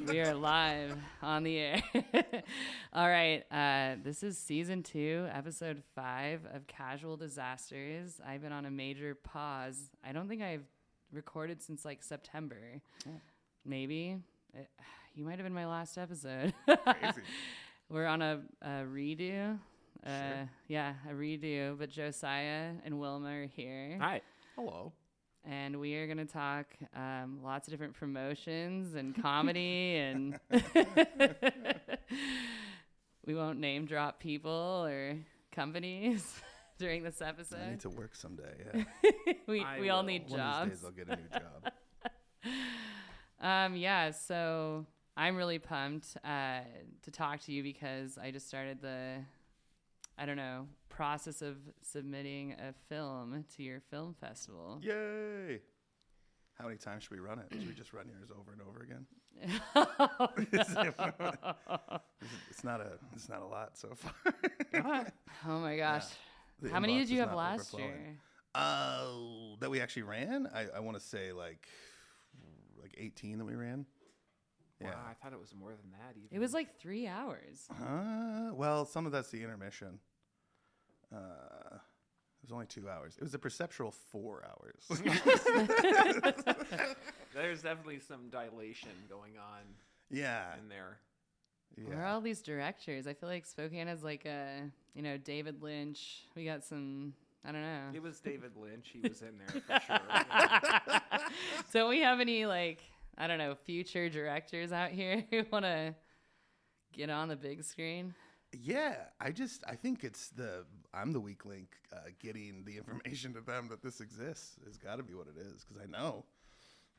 We are live on the air. All right. This is season 2, episode 5 of Casual Disasters. I've been on a major pause. I don't think I've recorded since like September. Maybe. You might have been my last episode. Crazy. We're on a redo. Sure. Yeah, a redo. But Josiah and Wilma are here. Hi. Hello. And we are going to talk lots of different promotions and comedy, and we won't name drop people or companies during this episode. I need to work someday. Yeah. we all need One jobs. of these days I'll get a new job. Yeah, so I'm really pumped to talk to you because I just started the, process of submitting a film to your film festival. Yay! How many times should we run it? Should we just run yours over and over again? It's not a lot so far. Oh my gosh. The How many inbox did you is have not last overflowing. year? That we actually ran? I want to say like 18 that we ran. Wow, Yeah. I thought it was more than that even. It was like 3 hours. Well, some of that's the intermission. It was only 2 hours. It was a perceptual 4 hours. There's definitely some dilation going on Yeah. in there. Where are all these directors? I feel like Spokane has like a, David Lynch. We got some, I don't know. It was David Lynch. He was in there for sure. Yeah. Don't we have any future directors out here who want to get on the big screen? Yeah, I think I'm the weak link. Getting the information to them that this exists has got to be what it is, because I know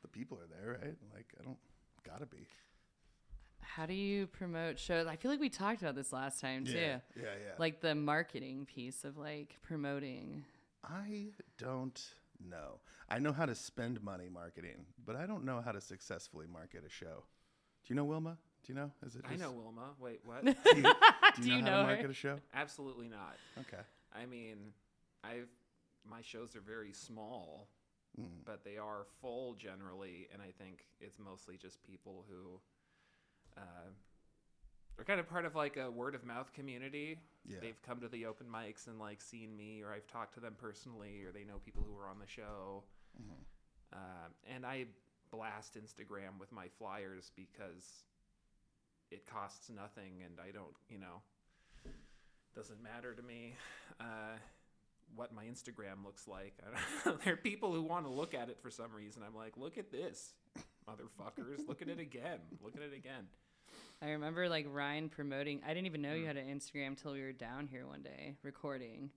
the people are there, right? Like, I don't gotta be. How do you promote shows? I feel like we talked about this last time too. Yeah. Like the marketing piece of like promoting. I don't know. I know how to spend money marketing, but I don't know how to successfully market a show. Do you know Wilma? Do you know? I know Wilma. Wait, what? Do you know how to market a show? Absolutely not. Okay. I mean, my shows are very small, but they are full generally, and I think it's mostly just people who are kind of part of like a word of mouth community. Yeah. They've come to the open mics and like seen me, or I've talked to them personally, or they know people who were on the show. And I blast Instagram with my flyers because it costs nothing, and I don't, doesn't matter to me what my Instagram looks like. There are people who want to look at it for some reason. I'm like, look at this, motherfuckers. Look at it again. Look at it again. I remember like Ryan promoting. I didn't even know you had an Instagram till we were down here one day recording.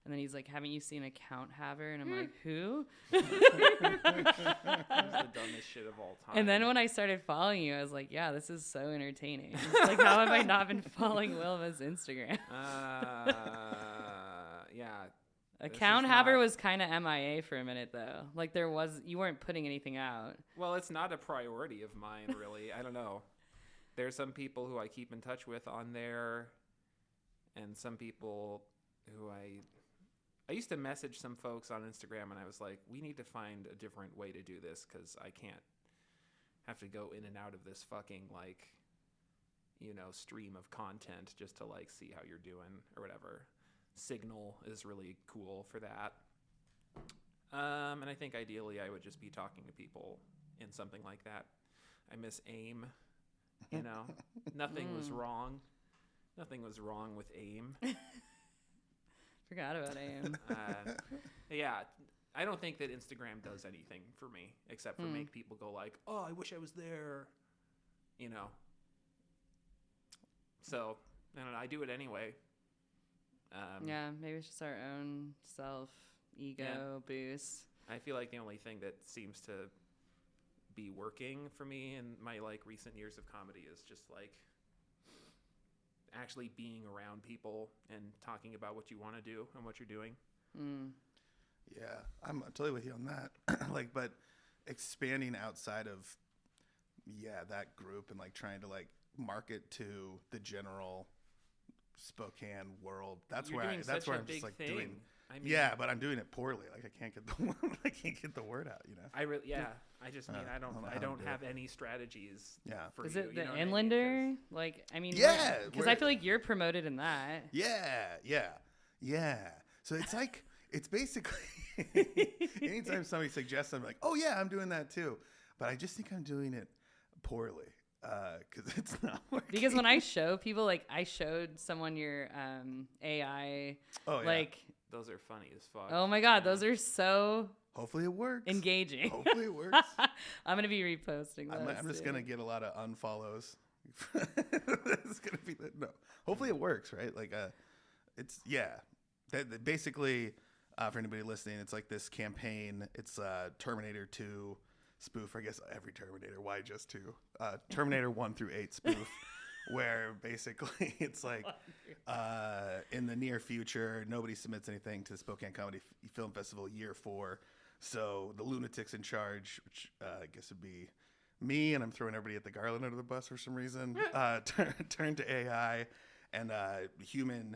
And then he's like, haven't you seen Account Haver? And I'm like, who? It's the dumbest shit of all time. And then when I started following you, I was like, yeah, this is so entertaining. Like, how have I not been following Wilma's Instagram? Yeah. Account Haver was kind of MIA for a minute, though. Like, you weren't putting anything out. Well, it's not a priority of mine, really. I don't know. There's some people who I keep in touch with on there, and some people who I used to message some folks on Instagram, and I was like, we need to find a different way to do this, because I can't have to go in and out of this fucking, like, stream of content just to, like, see how you're doing or whatever. Signal is really cool for that. And I think ideally I would just be talking to people in something like that. I miss AIM, Nothing was wrong. Nothing was wrong with AIM. Forgot about AIM. Yeah, I don't think that Instagram does anything for me except for make people go like, oh, I wish I was there, So, I don't know, I do it anyway. Yeah, maybe it's just our own self-ego boost. I feel like the only thing that seems to be working for me in my, like, recent years of comedy is just, like, actually being around people and talking about what you want to do and what you're doing. Yeah, I'm totally with you on that. But expanding outside of, that group and, like, trying to, like, market to the general Spokane world. That's where I'm just, like, doing I mean, yeah, but I'm doing it poorly. Like I can't get the word out. You know. I just mean I don't have any strategies. Yeah. For Is you, it you the know what I mean? Inlander? Like, I mean, Yeah, because I feel like you're promoted in that. Yeah. So it's like it's basically anytime somebody suggests something like, oh yeah, I'm doing that too, but I just think I'm doing it poorly because it's not working. Because when I show people, like I showed someone your AI, Oh yeah. like, Those are funny as fuck. oh my God, those are so Hopefully it works. engaging. Hopefully it works. I'm going to be reposting those. I'm just going to get a lot of unfollows. It's going to be no. Hopefully it works, right? Like it's basically for anybody listening, it's like this campaign. It's Terminator 2 spoof. I guess every Terminator. Why just 2? Terminator 1 through 8 spoof. Where basically it's like in the near future, nobody submits anything to the Spokane Comedy Film Festival year 4. So the lunatics in charge, which I guess would be me, and I'm throwing everybody at the Garland under the bus for some reason, turn to AI, and human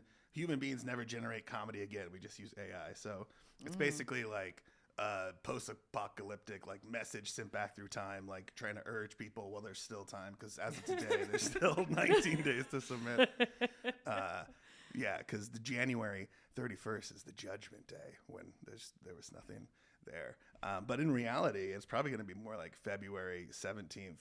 beings never generate comedy again. We just use AI. So it's basically like post-apocalyptic like message sent back through time, like trying to urge people while there's still time, because as of today there's still 19 days to submit. Because the January 31st is the judgment day when there was nothing there, but in reality it's probably going to be more like February 17th.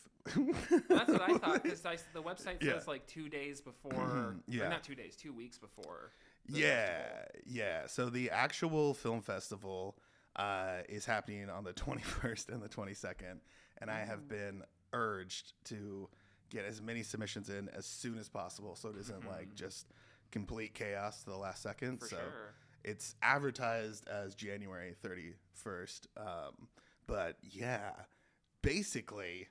That's what I thought, because the website says like 2 days before, or not 2 days, 2 weeks before the festival. So the actual film festival is happening on the 21st and the 22nd, and I have been urged to get as many submissions in as soon as possible, so it isn't like just complete chaos to the last second. For so sure. It's advertised as January 31st, but yeah, basically,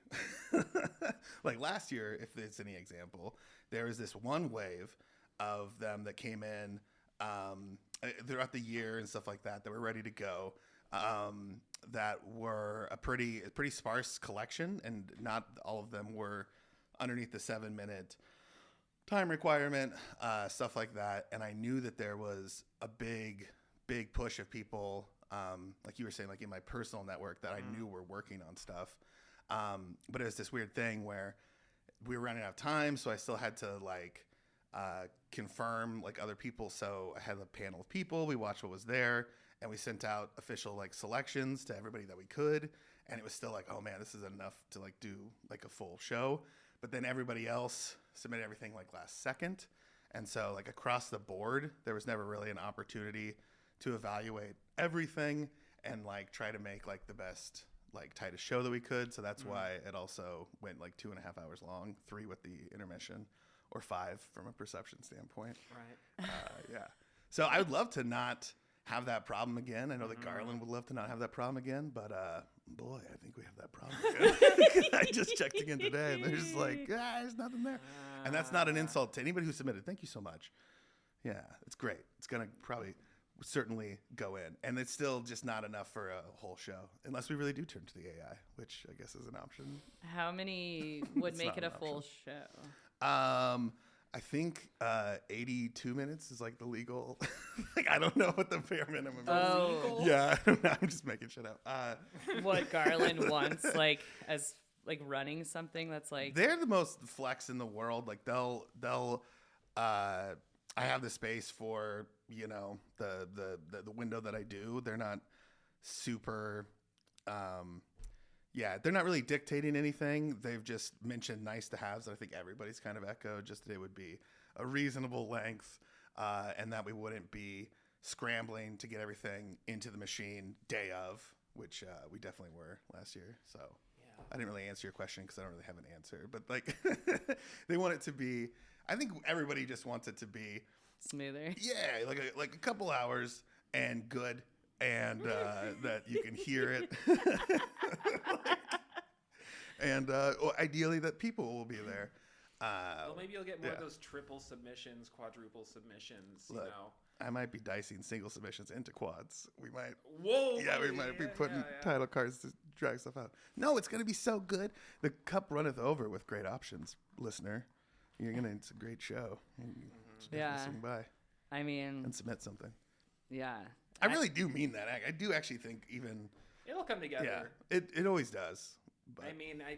like last year, if it's any example, there was this one wave of them that came in throughout the year and stuff like that were ready to go. That were a pretty sparse collection, and not all of them were underneath the 7-minute time requirement, stuff like that. And I knew that there was a big push of people, like you were saying, like in my personal network, that I knew were working on stuff. But it was this weird thing where we were running out of time, so I still had to like confirm like other people. So I had a panel of people. We watched what was there, and we sent out official like selections to everybody that we could. And it was still like, oh man, this is enough to like do like a full show. But then everybody else submitted everything like last second. And so like across the board, there was never really an opportunity to evaluate everything and like try to make like the best, like tightest show that we could. So that's why it also went like 2.5 hours long, 3 with the intermission, or 5 from a perception standpoint. Right. So I would love to not have that problem again. I know that Garland would love to not have that problem again, but boy, I think we have that problem again. I just checked again today, and there's like, there's nothing there. And that's not an insult to anybody who submitted. Thank you so much. Yeah, it's great. It's going to probably certainly go in. And it's still just not enough for a whole show, unless we really do turn to the AI, which I guess is an option. How many would make it a full show? I think 82 minutes is like the legal. Like I don't know what the bare minimum is. Oh, Yeah, I don't know. I'm just making shit up. what Garland wants, like as like running something that's like they're the most flex in the world. Like they'll I have the space for, you know, the window that I do. They're not super they're not really dictating anything. They've just mentioned nice to haves that I think everybody's kind of echoed, just that it would be a reasonable length, and that we wouldn't be scrambling to get everything into the machine day of, which we definitely were last year. So I didn't really answer your question because I don't really have an answer, but like they want it to be, I think everybody just wants it to be smoother. Yeah, like a couple hours and good, and that you can hear it. And ideally that people will be there. Well, maybe you'll get more of those triple submissions, quadruple submissions, you know. I might be dicing single submissions into quads. We might. Whoa! Yeah, we might be putting title cards to drag stuff out. No, it's going to be so good. The cup runneth over with great options, listener. It's a great show. You should definitely swing by. I mean, and submit something. Yeah. I really do mean that. I do actually think even. It'll come together. Yeah, it always does. But. I mean, I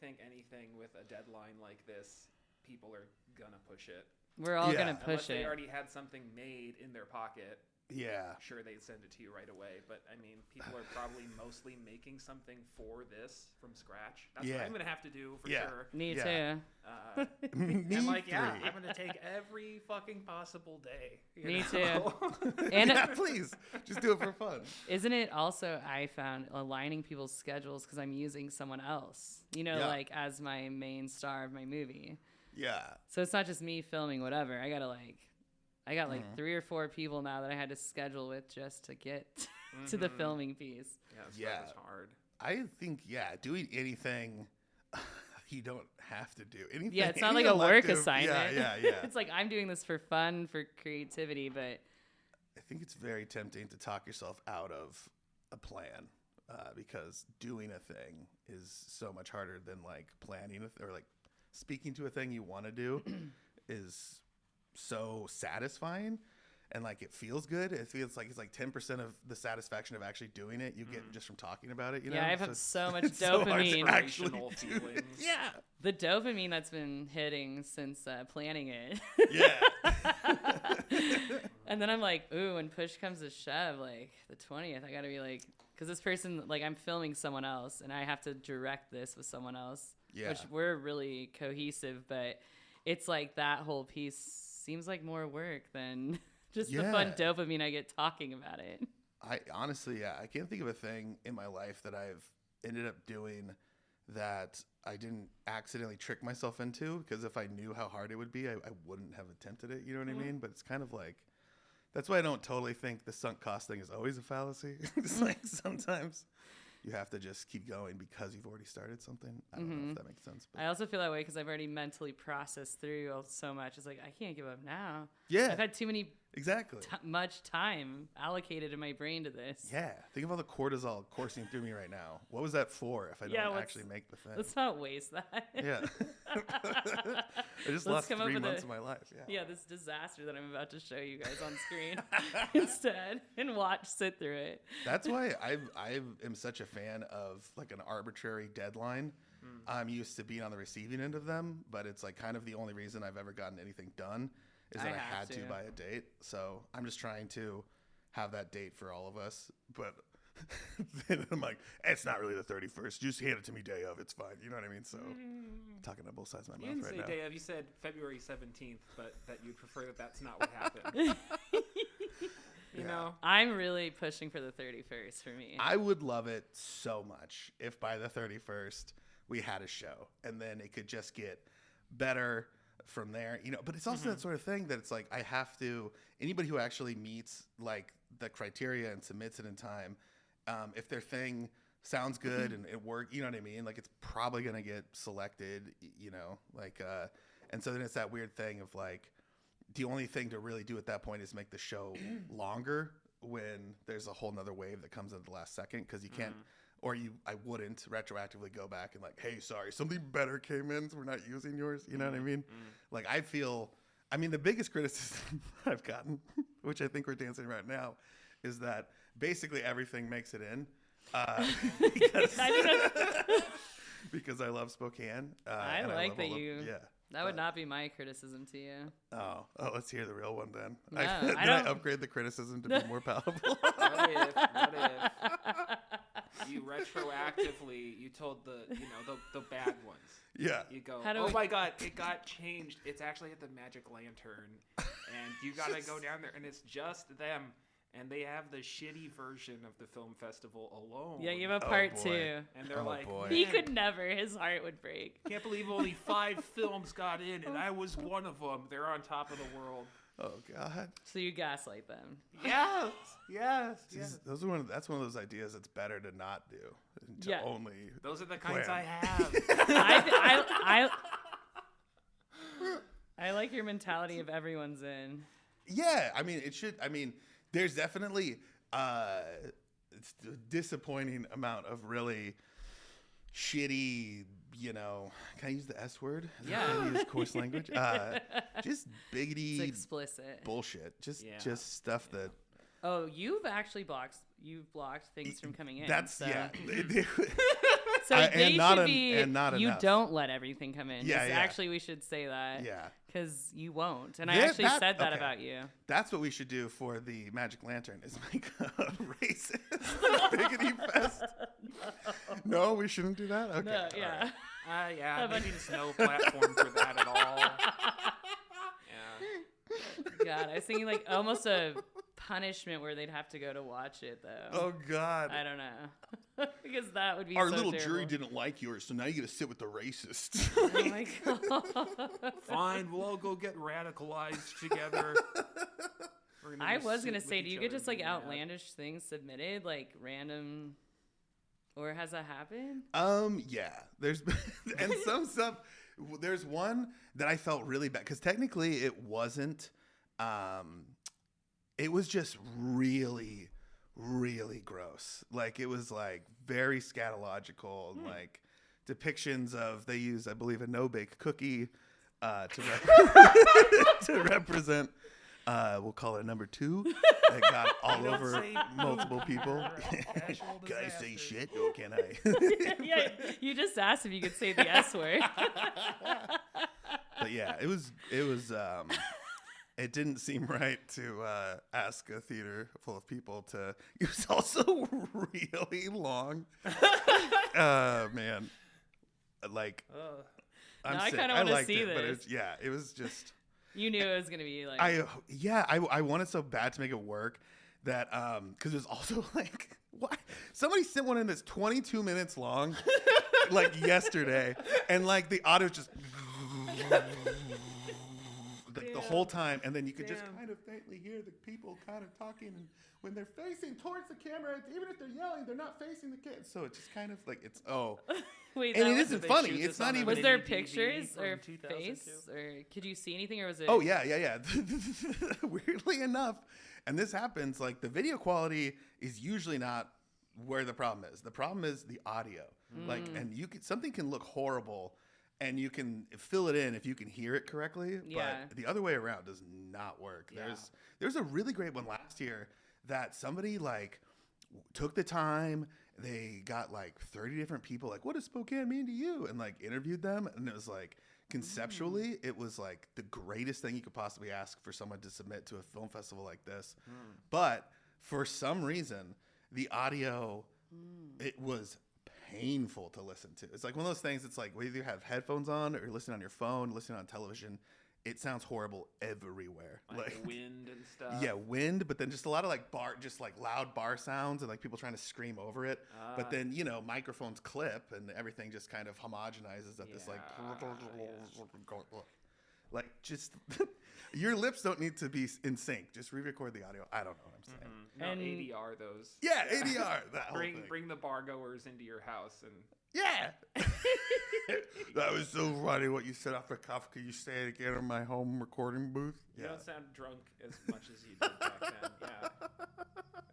think anything with a deadline like this, people are gonna push it. We're all gonna push Unless it. they already had something made in their pocket. Yeah. Sure, they'd send it to you right away. But, I mean, people are probably mostly making something for this from scratch. That's what I'm going to have to do for sure. Me too. I'm like, I'm going to take every fucking possible day. Me too. And please, just do it for fun. Isn't it also, I found, aligning people's schedules because I'm using someone else, like as my main star of my movie. Yeah. So it's not just me filming whatever. I got 3 or 4 people now that I had to schedule with just to get to the filming piece. Yeah, it's hard. I think, doing anything you don't have to do. Anything. Yeah, it's not like a work assignment. Yeah. It's like I'm doing this for fun, for creativity, but I think it's very tempting to talk yourself out of a plan because doing a thing is so much harder than like planning or like speaking to a thing you want to do is so satisfying and like it feels good. It feels like it's like 10% of the satisfaction of actually doing it you get just from talking about it. Yeah, I've had so much it's dopamine. So actually feelings. Yeah, the dopamine that's been hitting since planning it. Yeah. And then I'm like, ooh, when push comes to shove, like the 20th, I gotta be like, because this person, like I'm filming someone else and I have to direct this with someone else. Yeah. Which we're really cohesive, but it's like that whole piece seems like more work than just the fun dopamine I get talking about it. I honestly, I can't think of a thing in my life that I've ended up doing that I didn't accidentally trick myself into, because if I knew how hard it would be, I wouldn't have attempted it. You know what I mean? But it's kind of like, that's why I don't totally think the sunk cost thing is always a fallacy. It's like sometimes you have to just keep going because you've already started something. I don't know if that makes sense. But. I also feel that way because I've already mentally processed through so much. It's like, I can't give up now. Yeah. I've had too many... Exactly. Much time allocated in my brain to this. Yeah. Think of all the cortisol coursing through me right now. What was that for if I don't actually make the thing? Let's not waste that. Yeah. I just lost 3 months of my life. Yeah, this disaster that I'm about to show you guys on screen instead and sit through it. That's why I am such a fan of like an arbitrary deadline. I'm used to being on the receiving end of them, but it's like kind of the only reason I've ever gotten anything done is that I had to by a date. So I'm just trying to have that date for all of us. But then I'm like, it's not really the 31st. Just hand it to me day of. It's fine. You know what I mean? So I'm talking on both sides of my mouth right now. You didn't say day of. You said February 17th, but that you prefer that's not what happened. You know? I'm really pushing for the 31st for me. I would love it so much if by the 31st we had a show and then it could just get better from there, but it's also that sort of thing that it's like I have to, anybody who actually meets like the criteria and submits it in time, if their thing sounds good and it works, you know what I mean, like it's probably gonna get selected, and so then it's that weird thing of like the only thing to really do at that point is make the show longer when there's a whole nother wave that comes at the last second, because you can't I wouldn't retroactively go back and like, hey, sorry, something better came in, so we're not using yours. You know what I mean? Like, the biggest criticism I've gotten, which I think we're dancing right now, is that basically everything makes it in. Because I love Spokane. I like that you... Yeah. That would not be my criticism to you. Oh, let's hear the real one then. No, I upgrade the criticism to be more palatable? What if you retroactively you told the bad ones? Yeah. You go, my God, it got changed. It's actually at the Magic Lantern, and you gotta go down there, and it's just them. And they have the shitty version of the film festival alone. Yeah, you have a part 2. And they're like, he could never. His heart would break. Can't believe only 5 films got in, and I was one of them. They're on top of the world. Oh, God. So you gaslight them. Yes. That's one of those ideas that's better to not do. Only those are the kinds I have. I like your mentality of everyone's in. Yeah, there's definitely it's a disappointing amount of really shitty, can I use the S word? Yeah. Can I use coarse language? Just biggity, it's explicit bullshit. Just stuff that Oh, you've blocked things from coming in. That's so. yeah. So they should be. And not you enough. don't let everything come in. Yeah. Actually, we should say that. Yeah. Because you won't, and I actually said that okay. about you. That's what we should do for the Magic Lantern is make a racist biggity fest. No, we shouldn't do that. Okay. No, yeah. Right. Yeah. Maybe there's no platform for that at all. Yeah. God, I was thinking like almost a punishment where they'd have to go to watch it though. Oh God. I don't know. Because that would be Our so little terrible. jury didn't like yours, so now you get to sit with the racists. Oh my God. Fine, we'll all go get radicalized together. I was gonna say, do you get just like outlandish things submitted, like random, or has that happened? Yeah. There's been, and some stuff. There's one that I felt really bad because technically it wasn't. It was just really, really gross. Like it was like very scatological and like depictions of they use, I believe, a no-bake cookie to represent. We'll call it number 2. That got all over multiple people. Can I say shit or can I? Yeah, you just asked if you could say the S word. But yeah, it was. It didn't seem right to ask a theater full of people to. It was also really long. Man, like. I'm now I sick. kind of want to liked see it, this. But it was just. You knew it was gonna be like. I wanted so bad to make it work that because it was also like what somebody sent one in that's 22 minutes long, like yesterday, and like the audio just. The whole time, and then you could just kind of faintly hear the people kind of talking, and when they're facing towards the camera, even if they're yelling, they're not facing the kids. So it's just kind of like it's Wait, and it isn't funny. It's not even. Was there pictures or face, or could you see anything, or was it? Oh yeah. Weirdly enough, and this happens. Like the video quality is usually not where the problem is. The problem is the audio. Like, and something can look horrible. And you can fill it in if you can hear it correctly, but the other way around does not work. Yeah. There's a really great one last year that somebody like took the time. They got like 30 different people like, what does Spokane mean to you? And like interviewed them. And it was like conceptually, it was like the greatest thing you could possibly ask for someone to submit to a film festival like this. But for some reason, the audio, it was painful to listen to. It's like one of those things. It's like whether you have headphones on or you're listening on your phone, listening on television, it sounds horrible everywhere. Like wind and stuff. Yeah, wind, but then just a lot of like loud bar sounds and like people trying to scream over it. But then microphones clip and everything just kind of homogenizes at this like just your lips don't need to be in sync. Just re-record the audio. I don't know what I'm saying. No, ADR those. Yeah, ADR. That whole thing. Bring the bar goers into your house and. Yeah. That was so funny what you said off the cuff. Could you say it again in my home recording booth? You don't sound drunk as much as you did back then. Yeah.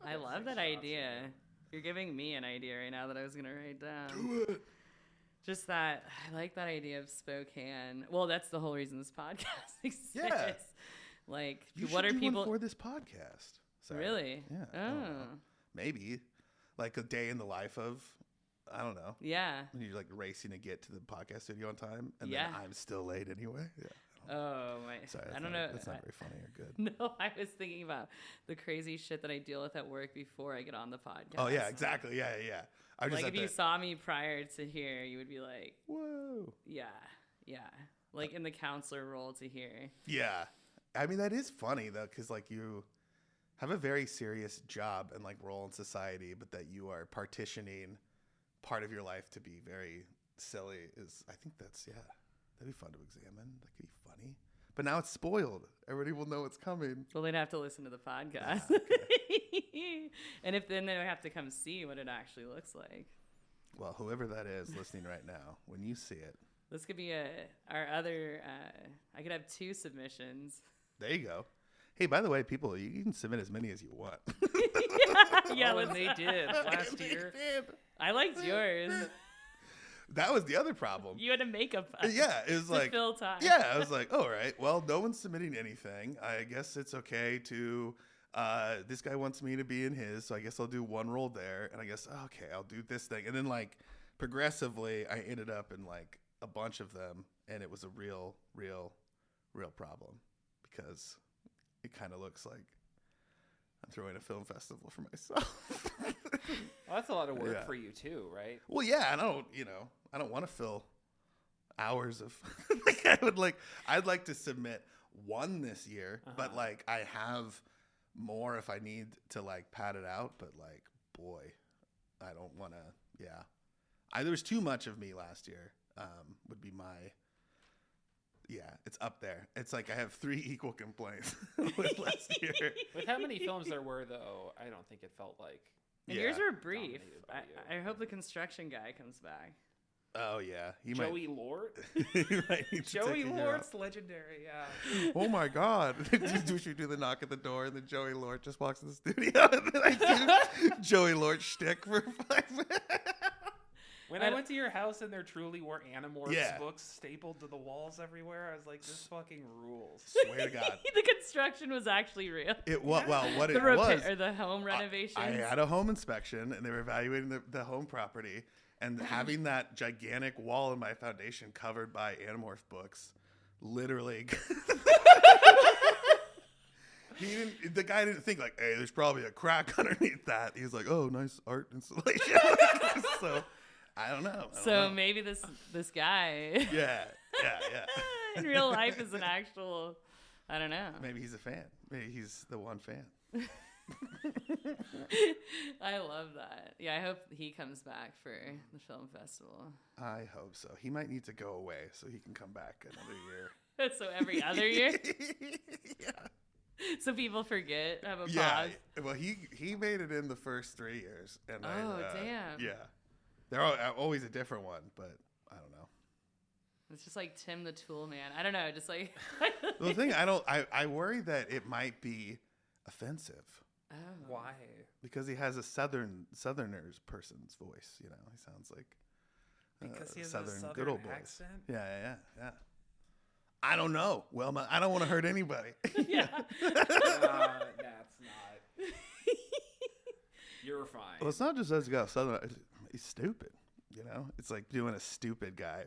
I love that idea. You're giving me an idea right now that I was gonna write down. Do it. Just that I like that idea of Spokane. Well, that's the whole reason this podcast exists. Yeah. Like, What are people for this podcast? Sorry. Really? Yeah. Oh. Maybe like a day in the life of. I don't know. Yeah. When you're like racing to get to the podcast studio on time, and then I'm still late anyway. Yeah. Oh my! Sorry, I don't know. That's not very funny or good. No, I was thinking about the crazy shit that I deal with at work before I get on the podcast. Oh yeah, exactly. Yeah. I like if you saw me prior to here, you would be like, "Whoa." Yeah. Like in the counselor role to here. Yeah, I mean that is funny though, because like you have a very serious job and like role in society, but that you are partitioning part of your life to be very silly is I think that's that'd be fun to examine. That could be funny, but now it's spoiled. Everybody will know it's coming. Well, they'd have to listen to the podcast. And if then they would have to come see what it actually looks like. Well, whoever that is listening right now, when you see it, this could be our other I could have 2 submissions. There you go. Hey, by the way, people, you can submit as many as you want. Yeah, and they did last year. I liked yours. That was the other problem. You had to make a Yeah, it was like fill time. Yeah, I was like, all right, well, no one's submitting anything. I guess it's okay to this guy wants me to be in his, so I guess I'll do one role there. And I guess, okay, I'll do this thing. And then like progressively, I ended up in like a bunch of them, and it was a real problem because it kind of looks like I'm throwing a film festival for myself. Well, that's a lot of work for you too, right? Well, yeah, and I don't want to fill hours of. I'd like to submit one this year, but like I have more if I need to like pad it out. But like, boy, I don't want to. Yeah, there was too much of me last year. Would be my. Yeah, it's up there. It's like I have 3 equal complaints with last year. With how many films there were, though, I don't think it felt like. And yours were brief. I hope the construction guy comes back. Oh yeah, Joey Lort. Joey Lort's legendary. Yeah. Oh my God! We should do the knock at the door, and then Joey Lort just walks in the studio, and then I do Joey Lort shtick for 5 minutes. When I went to your house and there truly were Animorphs books stapled to the walls everywhere, I was like, this fucking rules. Swear to God. The construction was actually real. What it was. Or the home renovations. I had a home inspection, and they were evaluating the home property, and having that gigantic wall in my foundation covered by Animorph books, literally. The guy didn't think like, hey, there's probably a crack underneath that. He was like, oh, nice art installation. So. I don't know. Maybe this guy. Yeah. In real life is an actual. I don't know. Maybe he's a fan. Maybe he's the one fan. I love that. Yeah, I hope he comes back for the film festival. I hope so. He might need to go away so he can come back another year. So every other year. Yeah. So people forget. Have a pause. Yeah. Well, he made it in the first 3 years, and damn. Yeah. They're always a different one, but I don't know. It's just like Tim the Tool Man. I don't know, just like. The thing I worry that it might be offensive. Oh. Why? Because he has a Southerners person's voice. You know, he sounds like because he has Southern a Southern good old accent. Boys. Yeah. I don't know, Wilma. I don't want to hurt anybody. Yeah. That's not. You're fine. Well, it's not just as he got Southern. He's stupid. You know, it's like doing a stupid guy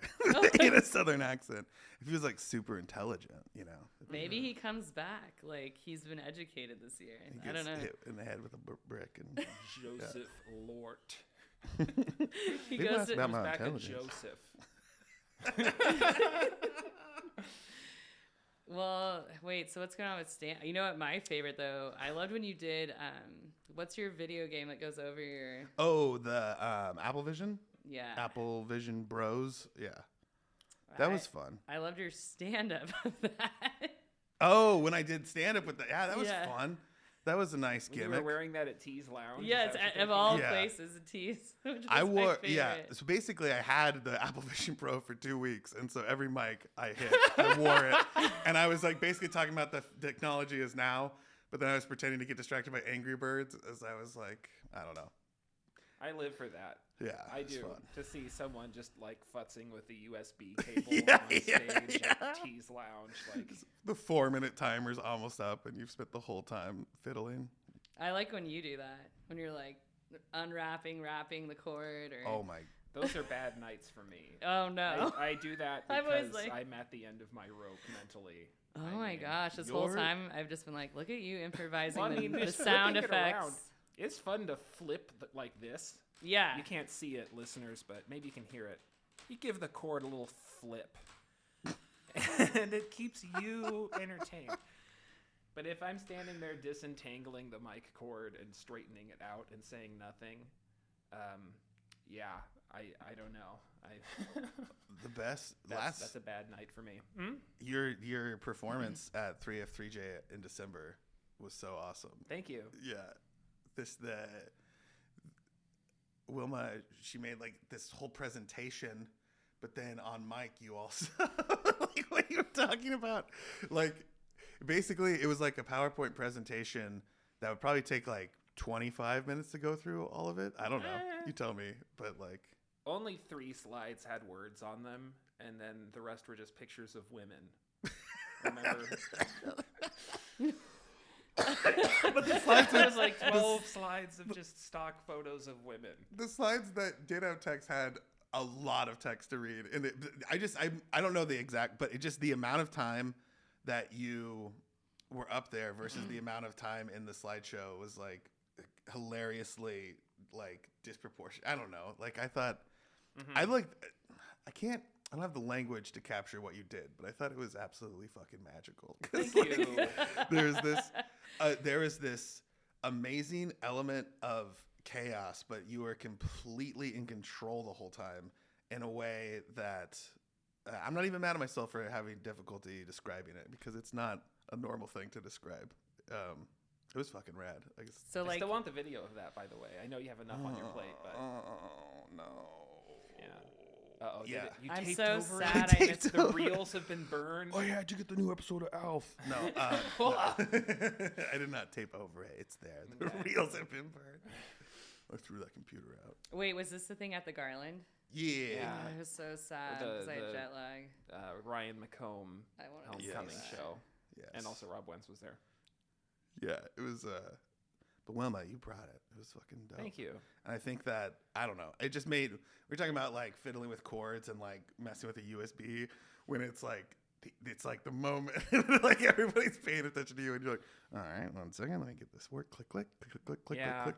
in a Southern accent. If he was like super intelligent, you know. Maybe he comes back. Like he's been educated this year. He I don't know. Hit in the head with a brick and Joseph Lort. He goes about my back to intelligence. Joseph. Well, wait. So what's going on with Stan? You know what? My favorite though. I loved when you did. What's your video game that goes over your? Oh, the Apple Vision. Yeah. Apple Vision Bros. Yeah. That was fun. I loved your stand-up of that. Oh, when I did stand-up with that was fun. That was a nice gimmick. You were wearing that at Tee's Lounge? Yeah, it's of all places, Tee's. I wore, so basically I had the Apple Vision Pro for 2 weeks, and so every mic I hit, I wore it. And I was like basically talking about the technology as now, but then I was pretending to get distracted by Angry Birds as I was like, I don't know. I live for that. Yeah, I do. Fun. To see someone just like futzing with the USB cable on stage at Tee's Lounge, like the 4-minute timer's almost up, and you've spent the whole time fiddling. I like when you do that. When you're like wrapping the cord, or oh my. Those are bad nights for me. Oh no. I do that because I'm at the end of my rope mentally. Oh my gosh! This whole time I've just been like, look at you improvising the just sound effects. It's fun to flip like this. Yeah. You can't see it, listeners, but maybe you can hear it. You give the cord a little flip, and it keeps you entertained. But if I'm standing there disentangling the mic cord and straightening it out and saying nothing, I don't know. The best that's a bad night for me. Your performance at 3F3J in December was so awesome. Thank you. Yeah. Wilma, she made like this whole presentation, but then on mic you also like what you were talking about. Like basically it was like a PowerPoint presentation that would probably take like 25 minutes to go through all of it. I don't know. You tell me, but like only 3 slides had words on them, and then the rest were just pictures of women. Remember? But the slides There's like 12 slides of just stock photos of women. the slides that did have text had a lot of text to read, and I don't know the exact, but it just the amount of time that you were up there versus the amount of time in the slideshow was like hilariously like disproportionate. I don't know. Like I thought, I don't have the language to capture what you did, but I thought it was absolutely fucking magical. Thank you. There is this amazing element of chaos, but you are completely in control the whole time in a way that I'm not even mad at myself for having difficulty describing it, because it's not a normal thing to describe. It was fucking rad. So I still want the video of that, by the way. I know you have enough on your plate, but oh no. yeah. Uh-oh, Yeah. you I'm taped so over it? sad I missed The reels have been burned. Oh yeah, did you get the new episode of Alf? No, no. I did not tape over it. It's there. The reels have been burned. I threw that computer out. Wait, was this the thing at the Garland? Yeah. Oh, I was so sad because I had jet lag. Ryan McComb I want to homecoming show. Yes. And also Rob Wentz was there. Yeah, it was. But Wilma, you brought it. It was fucking dope. Thank you. And I think that, I don't know, it just made, we're talking about like fiddling with chords and like messing with a USB when it's like the moment, like everybody's paying attention to you and you're like, all right, 1 second, let me get this work. Click, click, click, click, click, Yeah. click.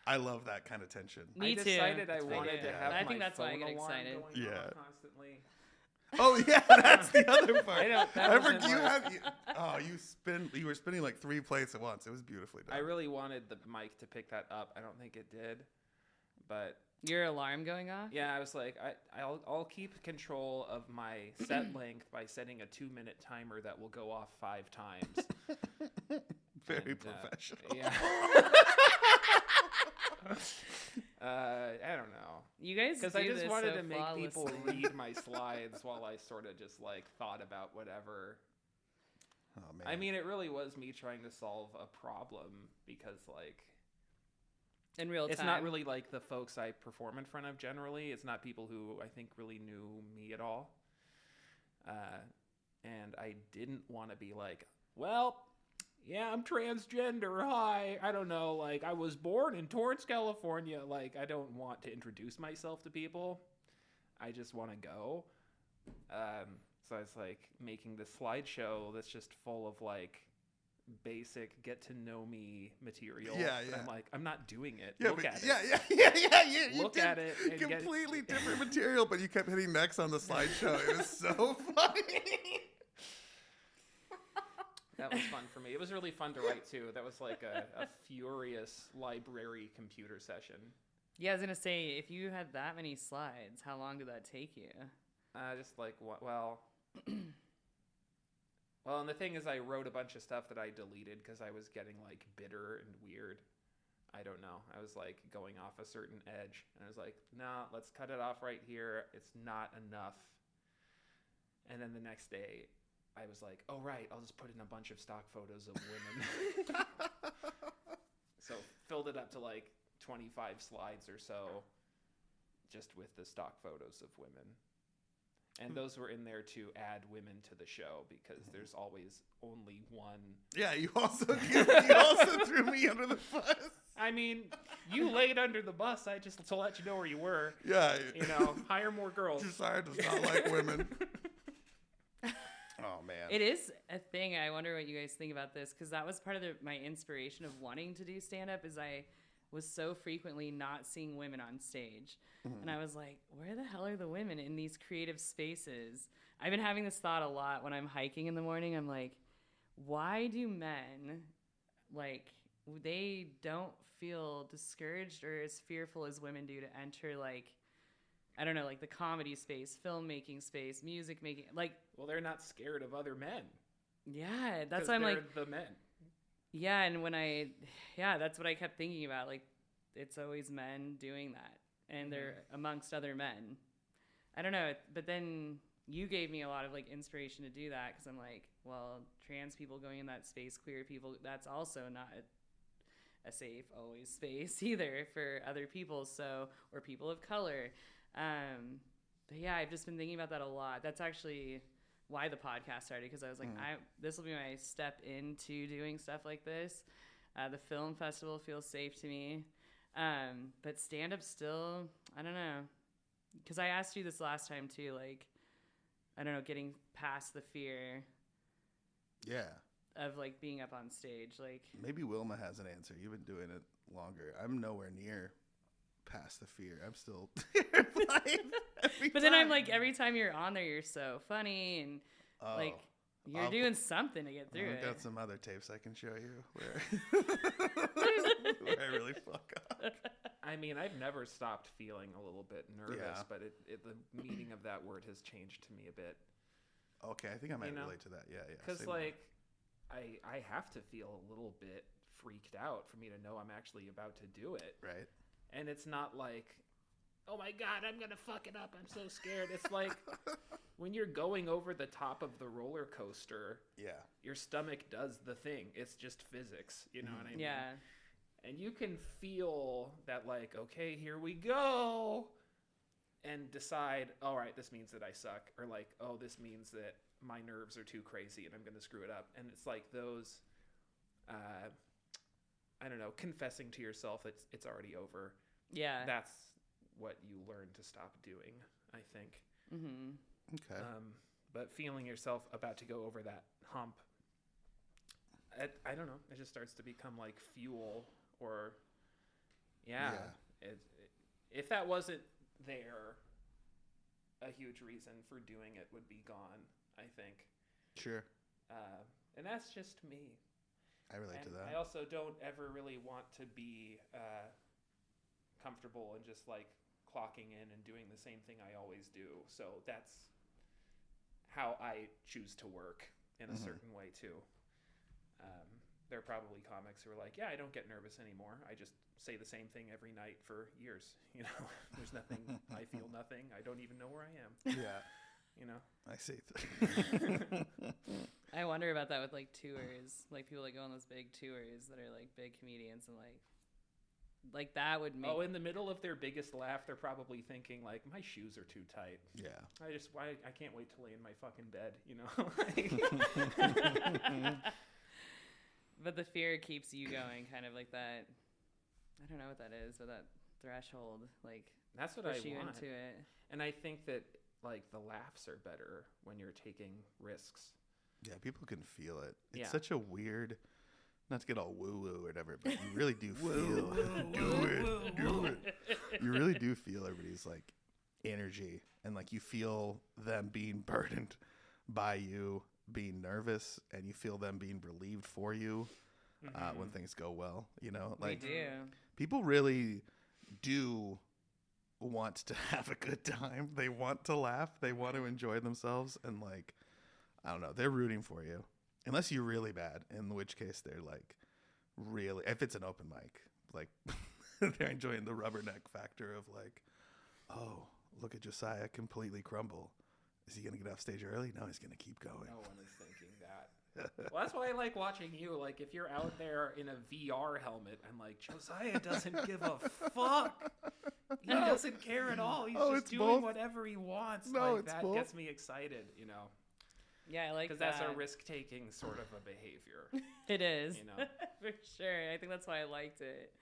I love that kind of tension. Me I too. decided I I wanted do. to have I my think that's why I phone get alarm excited. going Yeah. on constantly. Oh yeah, that's the other part. That wasn't You were spinning like 3 plates at once. It was beautifully done. I really wanted the mic to pick that up. I don't think it did, but Your alarm going off? yeah, I was like, I'll keep control of my set length by setting a 2-minute timer that will go off 5 times. Very And, professional. Yeah. I don't know. You guys Because do I just this wanted so to make people flawlessly. read my slides while I sort of just like thought about whatever. Oh man. I mean, it really was me trying to solve a problem because like in real time. it's not really like the folks I perform in front of generally. It's not people who I think really knew me at all. And I didn't want to be like, well, yeah, I'm transgender. Hi. I don't know. Like, I was born in Torrance, California. Like, I don't want to introduce myself to people. I just want to go. So I was like making this slideshow that's just full of like basic get to know me material. Yeah, And yeah. I'm like, I'm not doing it. Yeah, Look but at yeah, it. yeah. You Look did at it and get- completely different material, but you kept hitting next on the slideshow. It was so funny. That was fun for me. It was really fun to write too. That was like a furious library computer session. Yeah, I was going to say, if you had that many slides, how long did that take you? Just like, well, and the thing is I wrote a bunch of stuff that I deleted because I was getting like bitter and weird. I don't know. I was like going off a certain edge and I was like, no, let's cut it off right here. It's not enough. And then the next day I was like, oh, right, I'll just put in a bunch of stock photos of women. So filled it up to like 25 slides or so just with the stock photos of women. And those were in there to add women to the show because there's always only one. Yeah, you also threw me under the bus. I mean, you laid under the bus. I just to let you know where you were. Yeah. You know, hire more girls. Josiah does not like women. Oh man. It is a thing. I wonder what you guys think about this, because that was part of my inspiration of wanting to do stand-up is I was so frequently not seeing women on stage. And I was like, where the hell are the women in these creative spaces? I've been having this thought a lot when I'm hiking in the morning. I'm like, why do men, like, they don't feel discouraged or as fearful as women do to enter, like, I don't know, like the comedy space, filmmaking space, music making, like. Well, they're not scared of other men. Yeah, that's 'cause why I'm they're like. the men. Yeah, and that's what I kept thinking about. Like, it's always men doing that, and they're amongst other men. I don't know, but then you gave me a lot of like inspiration to do that because I'm like, well, trans people going in that space, queer people, that's also not a safe always space either for other people. So, or people of color. But yeah, I've just been thinking about that a lot. That's actually why the podcast started, because I was like, this will be my step into doing stuff like this. The film festival feels safe to me. But stand-up still, I don't know. Because I asked you this last time too, like, I don't know, getting past the fear. Yeah. Of like being up on stage, like maybe Wilma has an answer. You've been doing it longer. I'm nowhere near past the fear. I'm still but then I'm like, every time you're on there, you're so funny and like you're doing something to get through it. I've got some other tapes I can show you where I really fuck up. I mean, I've never stopped feeling a little bit nervous, Yeah. but the meaning of that word has changed to me a bit. Okay, I think I might relate to that. Yeah. Because like, I have to feel a little bit freaked out for me to know I'm actually about to do it. Right. And it's not like, oh my God, I'm going to fuck it up. I'm so scared. It's like when you're going over the top of the roller coaster, your stomach does the thing. It's just physics. You know what I mean? Yeah. And you can feel that like, okay, here we go. And decide, all right, this means that I suck. Or like, oh, this means that my nerves are too crazy and I'm going to screw it up. And it's like those, I don't know, confessing to yourself that it's already over. Yeah. That's what you learn to stop doing, I think. Mm-hmm. Okay. But feeling yourself about to go over that hump, I don't know, it just starts to become like fuel or, if that wasn't there, a huge reason for doing it would be gone, I think. Sure. And that's just me. I relate to that. I also don't ever really want to be comfortable and just like clocking in and doing the same thing I always do. So that's how I choose to work in a certain way too. There are probably comics who are like, yeah, I don't get nervous anymore. I just say the same thing every night for years. You know, there's nothing, I feel nothing. I don't even know where I am. Yeah. You know, I see. I wonder about that with like tours, like people that go on those big tours that are like big comedians and like that would make. Oh, in the middle of their biggest laugh, they're probably thinking like, my shoes are too tight. Yeah. I can't wait to lay in my fucking bed, you know? But the fear keeps you going, kind of like that. I don't know what that is, but that threshold, like, that's what push I you want. into it. And I think that like the laughs are better when you're taking risks. Yeah, people can feel it. It's Yeah. such a weird, not to get all woo-woo or whatever, but you really do feel, do it. You really do feel everybody's like energy, and like you feel them being burdened by you being nervous, and you feel them being relieved for you when things go well, you know? Like, We do. people really do want to have a good time. They want to laugh. They want to enjoy themselves. And like, I don't know, they're rooting for you. Unless you're really bad, in which case they're like really, if it's an open mic, like they're enjoying the rubberneck factor of like, oh, look at Josiah completely crumble. Is he going to get off stage early? No, he's going to keep going. No one is thinking that. Well, that's why I like watching you. Like, if you're out there in a VR helmet, I'm like, Josiah doesn't give a fuck. He doesn't care at all. He's just doing whatever he wants. No, like, it's that both. gets me excited, you know? Yeah, I like that. Because that's a risk-taking sort of a behavior. It is. You know? For sure. I think that's why I liked it.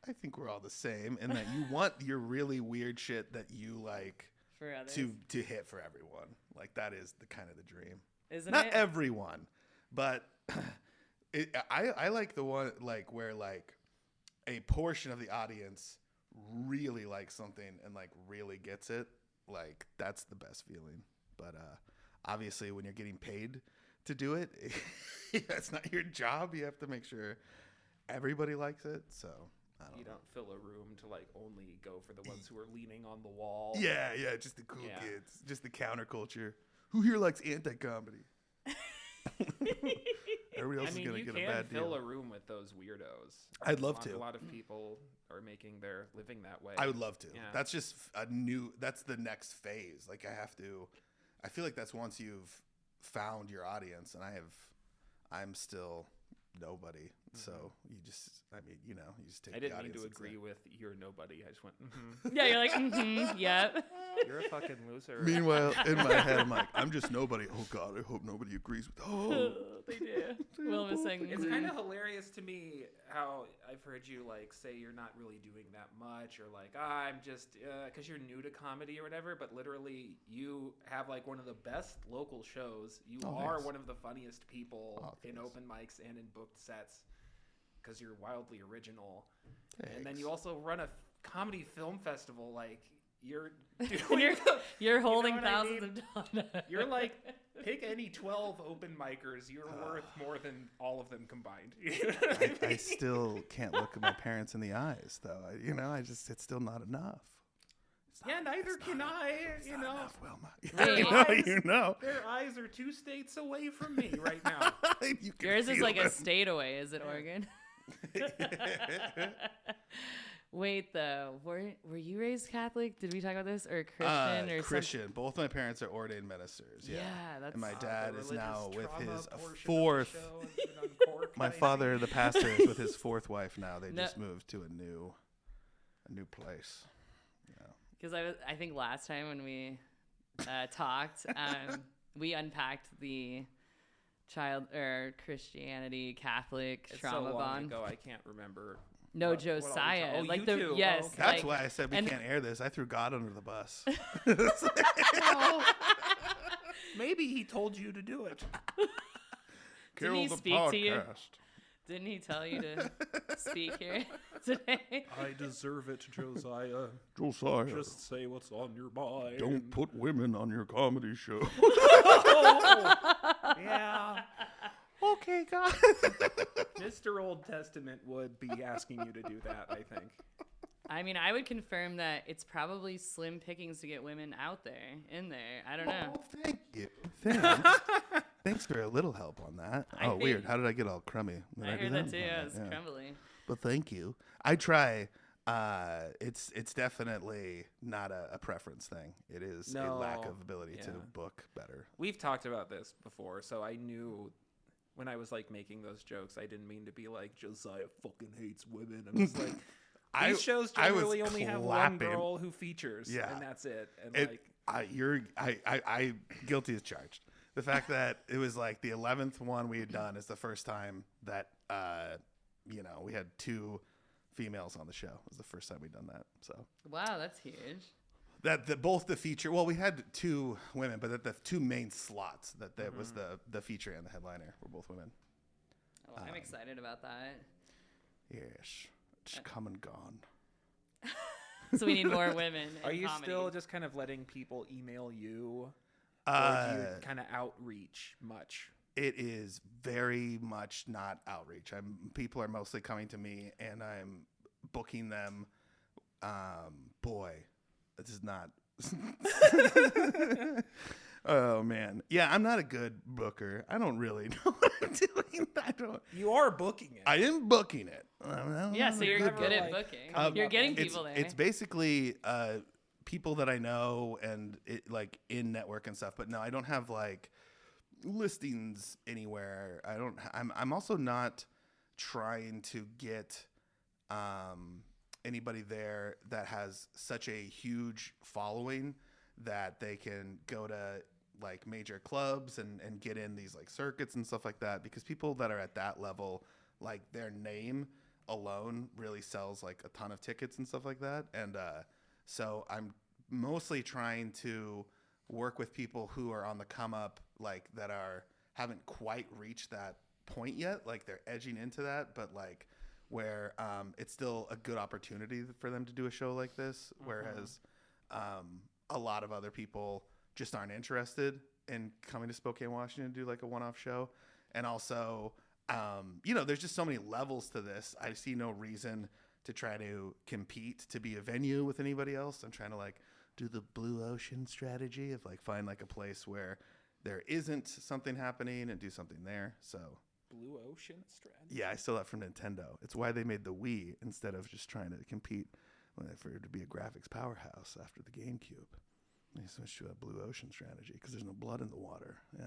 I think we're all the same in that you want your really weird shit that you like For others. to hit for everyone. Like, that is the kind of the dream. Isn't Not it? everyone, but I like the one like where like a portion of the audience really likes something and like really gets it. Like, that's the best feeling. But obviously when you're getting paid to do it, that's not your job. You have to make sure everybody likes it. So I don't know. Don't fill a room to like only go for the ones who are leaning on the wall. Yeah, just the cool kids, just the counterculture. Who here likes anti-comedy? Everybody else is gonna get a bad deal. You can fill a room with those weirdos. I'd love to. A lot of people are making their living that way. I would love to. Yeah. That's just that's the next phase. Like, I feel like that's once you've found your audience, and I'm still nobody. So you just, you just take. I the didn't mean audience to that's agree there. with "you're nobody." I just went, mm-hmm. Yeah, you're like, yep. "You're a fucking loser." Meanwhile, in my head, I'm like, I'm just nobody. Oh God, I hope nobody agrees with. Oh, They do. Wilma saying, It's kind of hilarious to me how I've heard you like say you're not really doing that much, or like I'm just because you're new to comedy or whatever. But literally, you have like one of the best local shows. You are thanks. one of the funniest people in thanks. open mics and in booked sets because you're wildly original. Thanks. And then you also run a comedy film festival. Like you're doing, you're holding what I thousands mean? of dollars. You're like, pick any 12 open micers. You're worth more than all of them combined. You know what I mean? I still can't look at my parents in the eyes, though. It's still not enough. Yeah, neither can I. You know, Enough, Wilma. Wait. Their eyes are 2 states away from me right now. You can Yours is feel like a them. state away. Is it Oregon? Wait, though, were you raised Catholic? Did we talk about this, or Christian or Christian? Both my parents are ordained ministers. Yeah, that's. and my dad is now with his portion fourth. of the show has been uncorked, My I father, think. the pastor, is with his fourth wife now. They No. just moved to a new place. Because I think last time when we talked, we unpacked the child or Christianity Catholic It's trauma so long bond. ago, I can't remember. No, what all we Josiah. talk- Oh, like you the too. yes. Oh, okay. That's like, why I said we and- can't air this. I threw God under the bus. Maybe he told you to do it. Didn't he speak to you? Didn't he tell you to speak here today? I deserve it, Josiah. Josiah, Just say what's on your mind. don't put women on your comedy show. Yeah. Okay, God. Mr. Old Testament would be asking you to do that, I think. I mean, I would confirm that it's probably slim pickings to get women out there, in there. I don't know. Oh, thank you. Thanks for a little help on that. I think- Weird. How did I get all crummy? Did I do heard that too. Oh, It's crumbly. But thank you. I try. It's definitely not a preference thing. It is a lack of ability to book better. We've talked about this before, so I knew when I was like making those jokes, I didn't mean to be like Josiah fucking hates women. I'm just like these shows generally only have one girl who features, and that's it. And I guilty as charged. The fact that it was like the 11th one we had done is the first time that we had 2 females on the show. It was the first time we'd done that. So Wow, that's huge. both the feature. Well, we had 2 women, but that the 2 main slots that was the feature and the headliner were both women. Oh, I'm excited about that. Yes, it's come and gone. So we need more women. In are you comedy. still just kind of letting people email you, or do you kind of outreach much? It is very much not outreach. People are mostly coming to me, and I'm booking them. Boy, this is not. Oh man, yeah, I'm not a good booker. I don't really know what I'm doing. You are booking it. I am booking it. Yeah, so you're good at like, booking. You're getting people there. It's basically people that I know and like in network and stuff. But no, I don't have like listings anywhere. I'm also not trying to get anybody there that has such a huge following that they can go to like major clubs and get in these like circuits and stuff like that, because people that are at that level, like their name alone really sells like a ton of tickets and stuff like that. And so I'm mostly trying to work with people who are on the come up, like that haven't quite reached that point yet, like they're edging into that, but like where it's still a good opportunity for them to do a show like this, whereas a lot of other people just aren't interested in coming to Spokane, Washington to do like a one-off show. And also, there's just so many levels to this. I see no reason to try to compete to be a venue with anybody else. I'm trying to like do the blue ocean strategy of like find like a place where there isn't something happening and do something there. So Blue Ocean strategy. yeah, I stole that from Nintendo. It's why they made the Wii instead of just trying to compete for it to be a graphics powerhouse after the GameCube. They switched to a blue ocean strategy because there's no blood in the water. Yeah.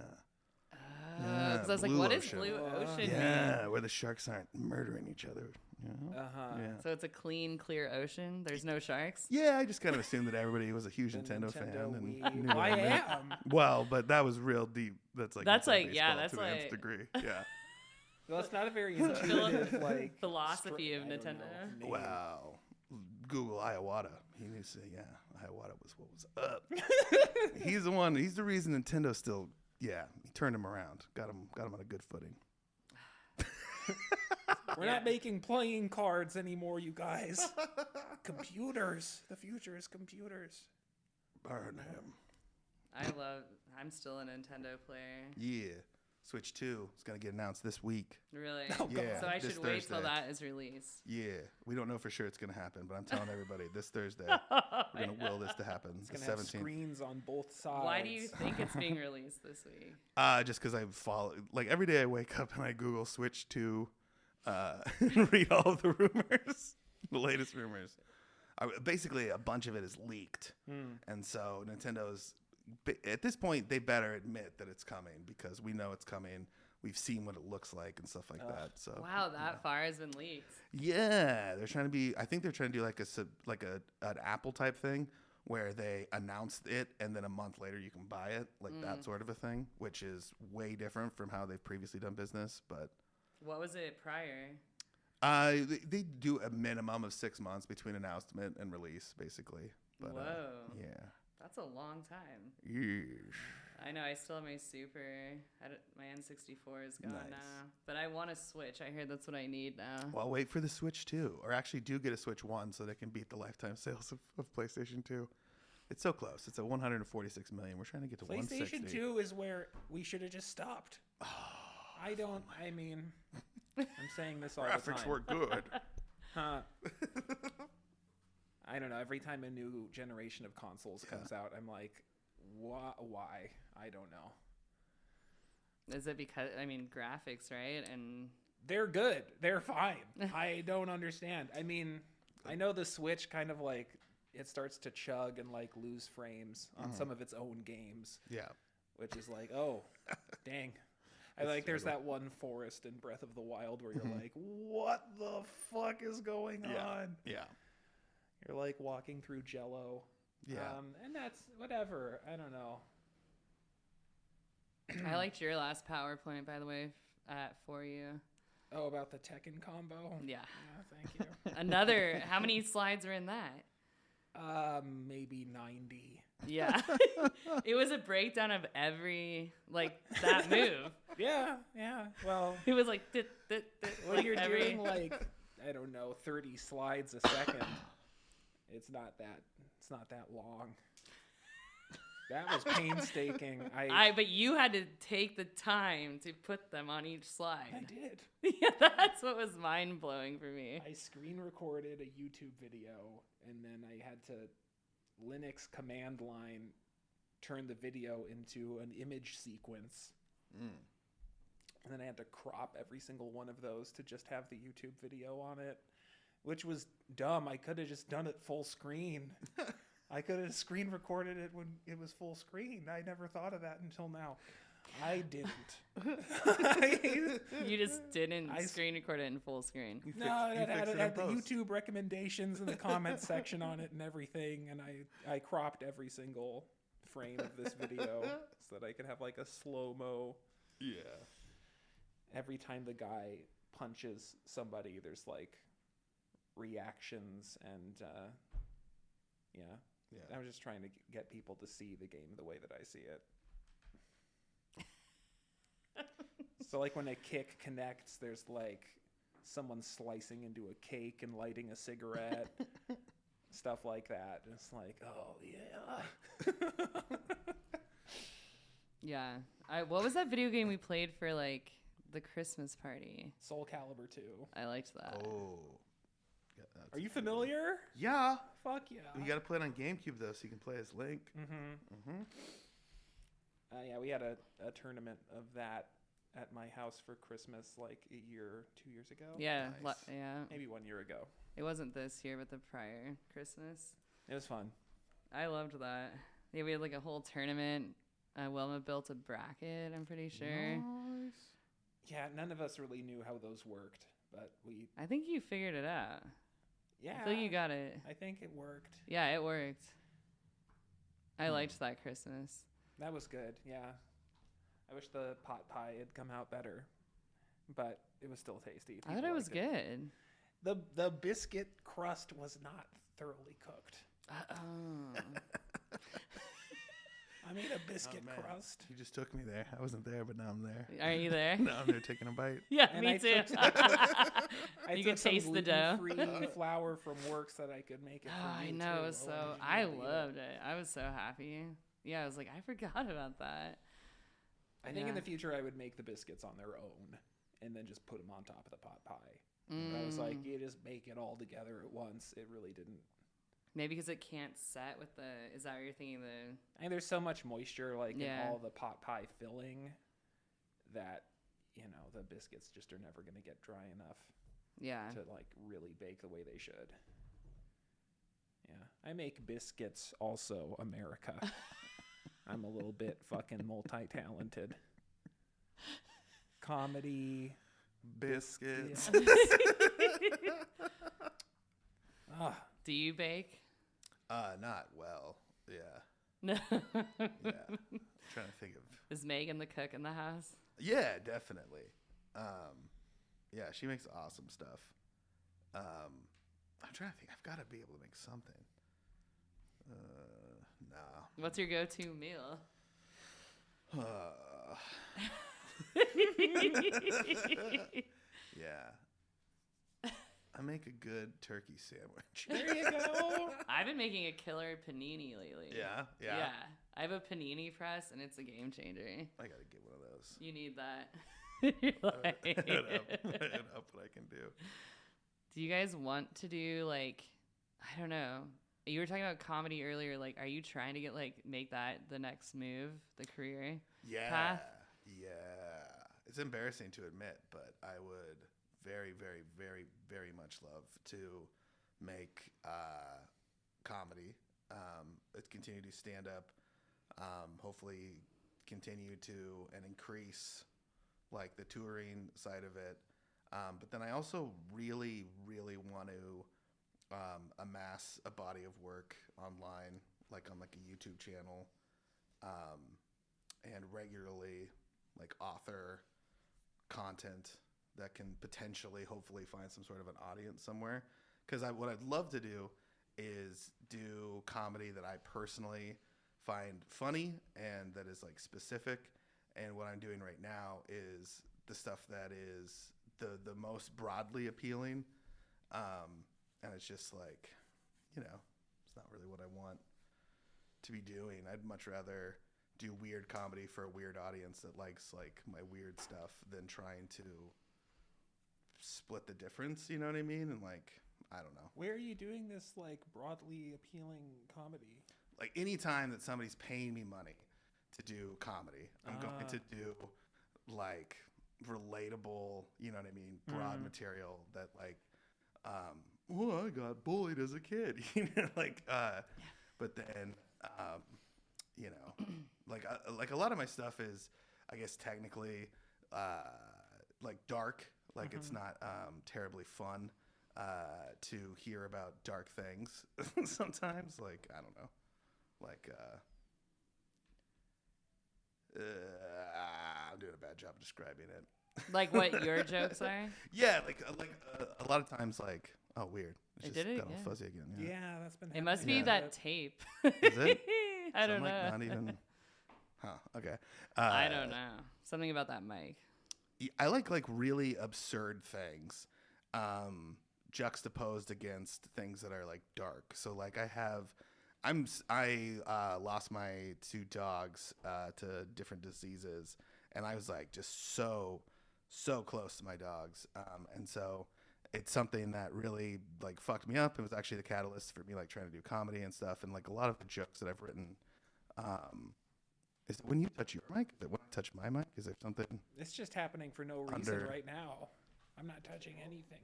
Oh, Because I was like, Blue what is Ocean. blue ocean mean? Yeah, where the sharks aren't murdering each other. You know? Yeah. So it's a clean, clear ocean. There's no sharks. Yeah, I just kind of assumed that everybody was a huge The Nintendo fan. And Wii. knew what I it meant. am. Well, but that was real deep. That's like That's inside like, yeah, baseball that's to the nth like- degree. Yeah. Well, it's not a very intuitive like Philosophy of I don't Nintendo. know, name. Wow. Google Iwata. He knew to say, yeah, Iwata was what was up. He's the one. He's the reason Nintendo still. Yeah, he turned him around. Got him on a good footing. We're not making playing cards anymore, you guys. Computers. The future is computers. Burn him. I'm still a Nintendo player. Yeah. Switch 2 is going to get announced this week. Really? Oh, God. Yeah. So I this should wait till Thursday. that is released. Yeah. We don't know for sure it's going to happen, but I'm telling everybody this Thursday, we're going to will this to happen. It's The gonna have 17th. screens on both sides. Why do you think it's being released this week? Just because I follow, like every day I wake up and I Google Switch 2, read all of the rumors, the latest rumors. Basically, a bunch of it is leaked. And so Nintendo's, at this point, they better admit that it's coming because we know it's coming. We've seen what it looks like and stuff like that. So Wow, that far has been leaked. yeah, they're trying to be. I think they're trying to do like an Apple type thing where they announced it and then a month later you can buy it, like that sort of a thing, which is way different from how they've previously done business. But What was it prior? they do a minimum of 6 months between announcement and release, basically. But Whoa. yeah. That's a long time. Yeesh. I know. I still have my Super. My N64 is gone Nice. now. But I want a Switch. I hear that's what I need now. Well, wait for the Switch 2, or actually do get a Switch 1 so they can beat the lifetime sales of PlayStation 2. It's so close. It's at 146 million. We're trying to get to 160. PlayStation 2 is where we should have just stopped. I mean, I'm saying this all the Graphics time. were good. Huh. I don't know. Every time a new generation of consoles comes out, I'm like, why? I don't know. Is it because, graphics, right? And They're good. They're fine. I don't understand. I mean, I know the Switch kind of like, it starts to chug and like lose frames on some of its own games. Yeah. Which is like, oh, dang. There's that one forest in Breath of the Wild where you're like, what the fuck is going on? Yeah. You're like walking through Jello. Yeah. And that's whatever. I don't know. I liked your last PowerPoint, by the way, for you. Oh, about the Tekken combo? Yeah. Yeah, thank Another, how many slides are in that? you. Maybe 90. Yeah. It was a breakdown of every, that move. Yeah. Well, It was like, when you're doing like, I don't know, 30 slides a second, it's not that long. That was painstaking. But you had to take the time to put them on each slide. I did. Yeah, that's what was mind blowing for me. I screen recorded a YouTube video, and then I had to Linux command line turn the video into an image sequence. And then I had to crop every single one of those to just have the YouTube video on it, which was dumb. I could have just done it full screen. I could have screen recorded it when it was full screen. I never thought of that until now. I didn't. You just didn't screen record it in full screen. No, it had in the post. YouTube recommendations in the comments section on it and everything, and I cropped every single frame of this video so that I could have like a slow-mo. Yeah. Every time the guy punches somebody, there's like reactions and yeah. I'm just trying to get people to see the game the way that I see it. So like when a kick connects, there's like someone slicing into a cake and lighting a cigarette, stuff like that. And it's like, oh yeah. Yeah. What was that video game we played for like the Christmas party? Soul Calibur 2. I liked that. Oh. Are you familiar? Yeah. Fuck yeah. You got to play it on GameCube though, so you can play as Link. Yeah, we had a tournament of that at my house for Christmas like 2 years ago. Yeah. Nice. Yeah. Maybe 1 year ago. It wasn't this year, but the prior Christmas. It was fun. I loved that. Yeah, we had like a whole tournament. Wilma built a bracket, I'm pretty sure. Nice. Yeah, none of us really knew how those worked, but I think you figured it out. Yeah. I feel like you got it. I think it worked. Yeah, it worked. I liked that Christmas. That was good, yeah. I wish the pot pie had come out better, but it was still tasty. I thought it was good. The biscuit crust was not thoroughly cooked. I made a biscuit crust. You just took me there. I wasn't there, but now I'm there. Are you there? Now I'm there taking a bite. Yeah, And me too. I You took could some taste the dough. gluten-free flour from work so that I could make it for I you, know. too. So Oh, I you really loved it. I was so happy. Yeah, I was like, I forgot about that. I think in Yeah. the future I would make the biscuits on their own and then just put them on top of the pot pie. But I was like, you just make it all together at once. It really didn't. Maybe because it can't set with the. Is that what you're thinking? I mean, there's so much moisture in Yeah. all the pot pie filling that, the biscuits just are never going to get dry enough Yeah. to really bake the way they should. Yeah. I make biscuits also, America. I'm a little bit fucking multi-talented. Comedy. Biscuits. Do you bake? Not well. Yeah. No. Yeah. Trying to think of. Is Megan the cook in the house? Yeah, definitely. Yeah, she makes awesome stuff. I'm trying to think. I've got to be able to make something. Nah. What's your go-to meal? Yeah. I make a good turkey sandwich. There you go. I've been making a killer panini lately. Yeah. Yeah. I have a panini press, and it's a game changer. I got to get one of those. You need that. Hit up what I can do. Do you guys want to do I don't know. You were talking about comedy earlier. Are you trying to get make that the next move, the career path? Yeah. It's embarrassing to admit, but I would very, very, very, very much love to make comedy. Continue to stand up. Hopefully, continue to and increase the touring side of it. But then I also really, really want to amass a body of work online, on a YouTube channel, and regularly author content that can potentially, hopefully, find some sort of an audience somewhere. Because what I'd love to do is do comedy that I personally find funny and that is specific. And what I'm doing right now is the stuff that is the most broadly appealing. And it's just it's not really what I want to be doing. I'd much rather do weird comedy for a weird audience that likes my weird stuff than trying to split the difference. You know what I mean? And I don't know. Where are you doing this broadly appealing comedy? Anytime that somebody's paying me money to do comedy, I'm going to do relatable, you know what I mean, broad material that I got bullied as a kid, but then a lot of my stuff is, I guess, technically dark, it's not terribly fun to hear about dark things sometimes, I don't know, I'm doing a bad job describing it. What your jokes are? Yeah, a lot of times, oh, weird. It's Did it? got all fuzzy again. Yeah, that's been It must be that tape. Is it? I don't So know. not even. Huh. Okay. I don't know. Something about that mic. I like really absurd things, juxtaposed against things that are dark. So I lost my 2 dogs to different diseases, and I was just so close to my dogs, and so it's something that really fucked me up. It was actually the catalyst for me trying to do comedy and stuff, and a lot of the jokes that I've written. Is it when you touch your mic? Is it when I touch my mic? Is there something? It's just happening for no reason Under- right now. I'm not touching anything.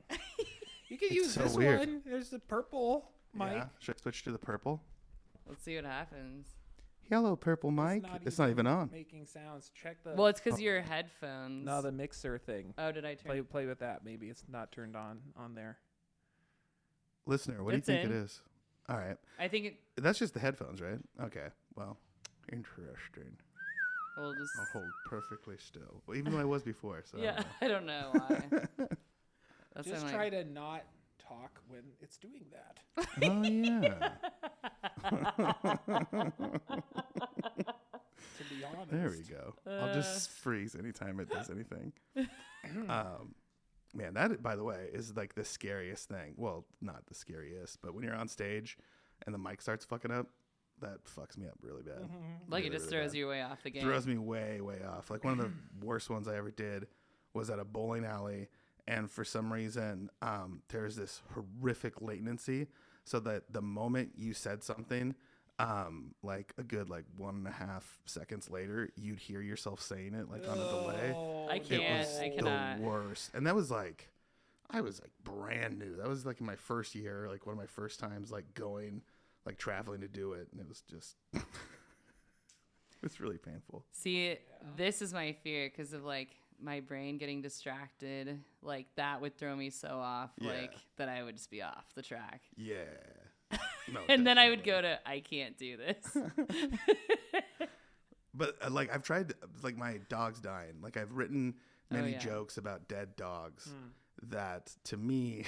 You can use so this weird. one. There's the purple mic. Yeah. Should I switch to the purple? Let's see what happens. Hello, purple mic. It's not even on. Making sounds. Check the. Well, it's because your headphones. No, the mixer thing. Oh, did I turn? Play with that. Maybe it's not turned on there. Listener, what do you think it is? All right. I think that's just the headphones, right? Okay. Well, interesting. I'll hold perfectly still. Well, even though I was before. So yeah, I don't know why. Just try to not talk when it's doing that. Oh yeah. To be honest. There we go. I'll just freeze anytime it does anything. Man, that, by the way, is like the scariest thing. Well, not the scariest, but when you're on stage and the mic starts fucking up, that fucks me up really bad. Like it just throws you way off the game. Throws me way, way off. Like one of the worst ones I ever did was at a bowling alley, and for some reason, there's this horrific latency, so that the moment you said something, like a good 1.5 seconds later, you'd hear yourself saying it like on a delay. I can't. I cannot. The worst. And that was like, I was like brand new. That was like in my first year, like one of my first times like going, like traveling to do it, and it was just, it's really painful. See, this is my fear because of like my brain getting distracted. Like that would throw me so off, like that I would just be off the track. Yeah. No, and then I would go to, I can't do this. But like I've tried, like my dog's dying. Like I've written many jokes about dead dogs that to me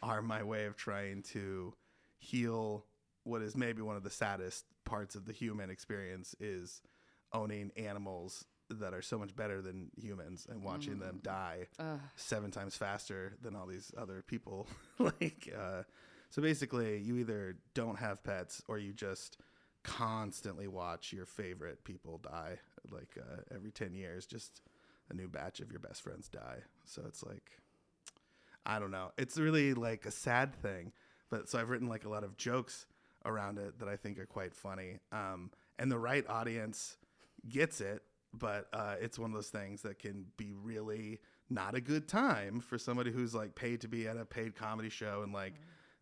are my way of trying to heal what is maybe one of the saddest parts of the human experience, is owning animals that are so much better than humans and watching them die 7 times faster than all these other people. So basically you either don't have pets or you just constantly watch your favorite people die. Like every 10 years, just a new batch of your best friends die. So it's like, I don't know. It's really like a sad thing. But so I've written like a lot of jokes around it that I think are quite funny. And the right audience gets it, but it's one of those things that can be really not a good time for somebody who's like paid to be at a paid comedy show and like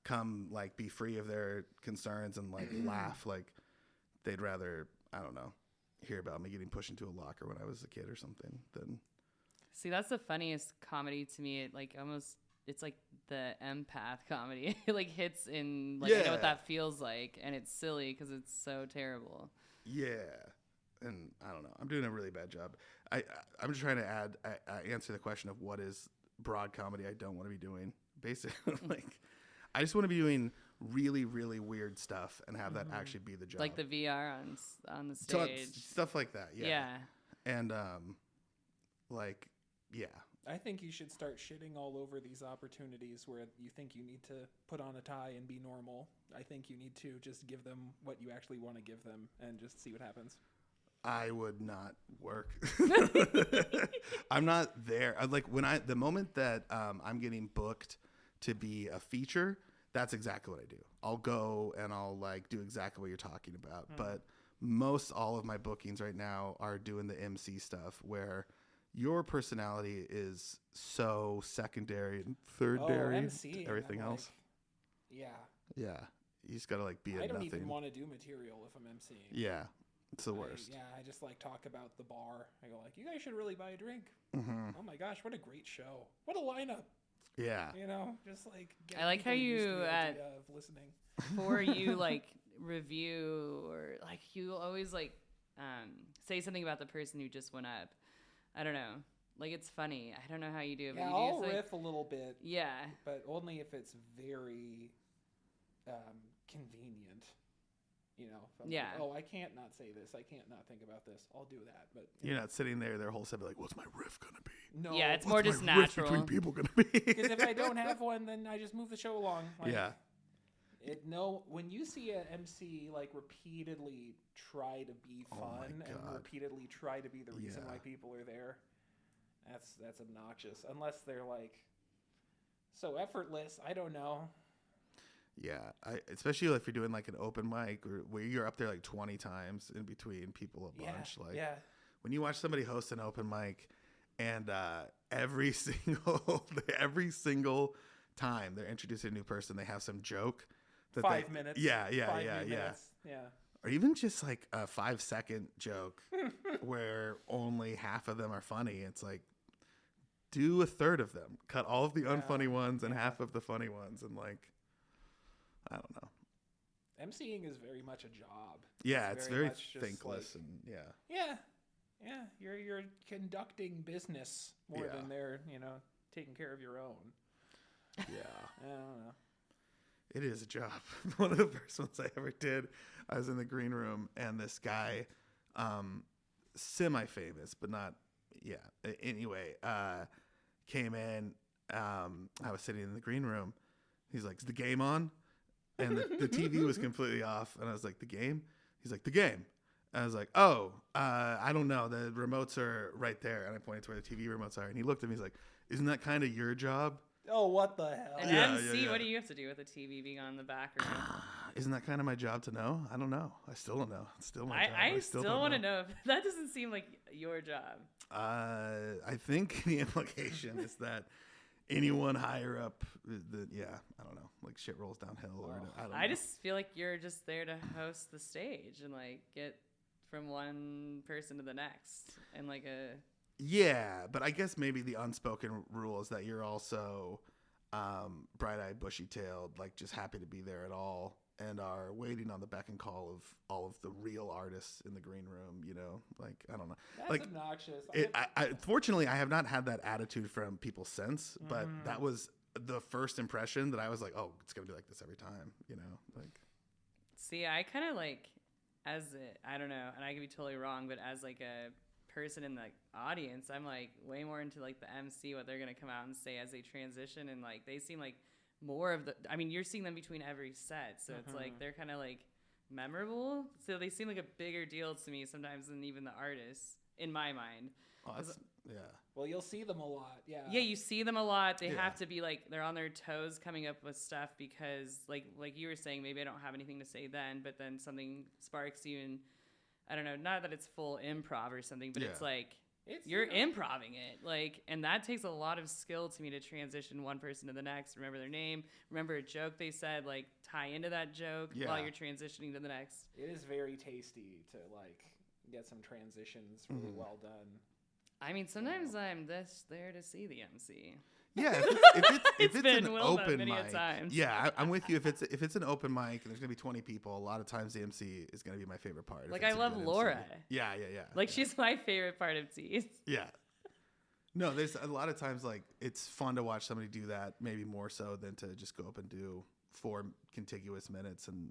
come like be free of their concerns and like laugh. Like they'd rather, I don't know, hear about me getting pushed into a locker when I was a kid or something than. See, that's the funniest comedy to me. It like almost, it's like the empath comedy. It like hits in, like I know what that feels like, and it's silly because it's so terrible. Yeah. And I don't know. I'm doing a really bad job. I'm just trying to answer the question of what is broad comedy I don't want to be doing. Basically, like I just want to be doing really, really weird stuff and have that actually be the job. Like the VR on the stage. Stuff like that. Yeah. Yeah. And like, yeah. I think you should start shitting all over these opportunities where you think you need to put on a tie and be normal. I think you need to just give them what you actually want to give them and just see what happens. I would not work. I'm not there. The moment that I'm getting booked to be a feature, that's exactly what I do. I'll go and I'll like do exactly what you're talking about. But most all of my bookings right now are doing the MC stuff where your personality is so secondary and thirdary to everything else. Yeah. Yeah. You just got to like be a nothing. I don't even want to do material if I'm MCing. Yeah. It's the worst. I just like talk about the bar. I go like, you guys should really buy a drink. Oh my gosh, what a great show. What a lineup. Yeah. You know, just like. I like how you of listening. Before you like review or like you always like say something about the person who just went up. I don't know. Like it's funny. I don't know how you do it. Yeah, but I'll riff riff a little bit. Yeah. But only if it's very convenient. You know, like, oh, I can't not say this. I can't not think about this. I'll do that. But you're not sitting there their whole set like, what's my riff gonna be? No. Yeah, it's more just natural. Riff between people gonna be? Because if I don't have one, then I just move the show along. Like, yeah. When you see an MC like repeatedly try to be fun and repeatedly try to be the reason why people are there, that's obnoxious. Unless they're like so effortless. I don't know. Yeah, especially if you're doing like an open mic or where you're up there like 20 times in between people a bunch. When you watch somebody host an open mic and every single time they're introducing a new person, they have some joke. That 5 minutes. Yeah. Minutes. Yeah. or even just like a 5-second joke where only half of them are funny. It's like, do a third of them, cut all of the unfunny ones and half of the funny ones. And like, I don't know. MCing is very much a job. Yeah, it's very like, thankless and yeah. You're conducting business more than they're taking care of your own. Yeah, I don't know. it is a job. One of the first ones I ever did, I was in the green room and this guy, semi-famous but not, anyway, came in. I was sitting in the green room. He's like, "Is the game on?" And the TV was completely off. And I was like, "The game?" He's like, "The game." And I was like, "Oh, I don't know. The remotes are right there." And I pointed to where the TV remotes are. And he looked at me. He's like, "Isn't that kind of your job?" Oh, what the hell? An MC, what do you have to do with the TV being on the background? Isn't that kind of my job to know? I don't know. I still don't know. It's still my job. I still want to know. That doesn't seem like your job. I think the implication is that anyone higher up, I don't know, like shit rolls downhill, or I don't know. I just feel like you're just there to host the stage and like get from one person to the next, and like a. Yeah, but I guess maybe the unspoken rule is that you're also bright-eyed, bushy-tailed, like just happy to be there at all, and are waiting on the beck and call of all of the real artists in the green room. Like I don't know. That's like, obnoxious. Fortunately, I have not had that attitude from people since, but that was the first impression that I was like, oh, it's gonna be like this every time. Like. See, I kind of like I don't know, and I could be totally wrong, but as like a person in the audience, I'm like way more into like the MC, what they're gonna come out and say as they transition, and like they seem like more of the. I mean, you're seeing them between every set, so it's like they're kind of like memorable. So they seem like a bigger deal to me sometimes than even the artists in my mind. Oh, yeah. Well, you'll see them a lot. Yeah. Yeah, you see them a lot. They have to be like they're on their toes coming up with stuff because like you were saying, maybe I don't have anything to say then, but then something sparks you and. I don't know, not that it's full improv or something, but it's like you're improving it. Like, and that takes a lot of skill to me to transition one person to the next, remember their name, remember a joke they said, like tie into that joke while you're transitioning to the next. It is very tasty to like get some transitions really well done. I mean, sometimes I'm there to see the MC. Yeah, if it's been an Wilma open many mic, times. Yeah, I'm with you. If it's an open mic and there's gonna be 20 people, a lot of times the MC is gonna be my favorite part. Like I love Laura. Yeah. Like she's my favorite part of Tease. Yeah. No, there's a lot of times like it's fun to watch somebody do that, maybe more so than to just go up and do 4 contiguous minutes and.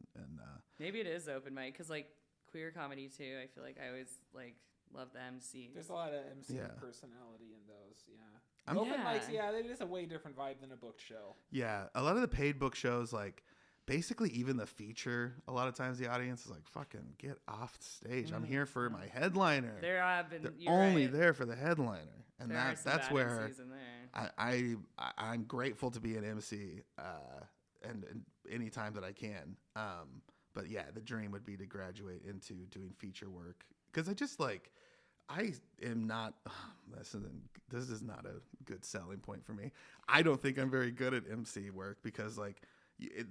Maybe it is open mic because like queer comedy too. I feel like I always like love the MC. There's a lot of MC personality in those. Yeah. Open mics, it is a way different vibe than a booked show. Yeah, a lot of the paid book shows, like, basically even the feature, a lot of times the audience is like, fucking get off the stage. I'm here for my headliner. They're only there for the headliner. And that's where I'm grateful to be an MC and any time that I can. But yeah, the dream would be to graduate into doing feature work. Because I just like... I am not. This is not a good selling point for me. I don't think I'm very good at MC work because like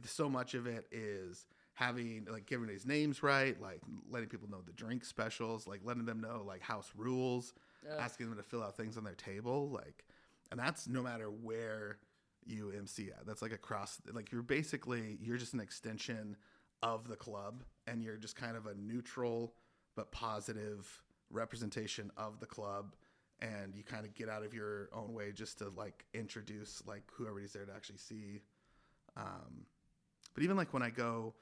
so much of it is having like giving these names right, like letting people know the drink specials, like letting them know like house rules, asking them to fill out things on their table, like, and that's no matter where you MC at. That's like across. Like you're just an extension of the club, and you're just kind of a neutral but positive representation of the club, and you kind of get out of your own way just to like introduce like whoever's there to actually see. But even like when I go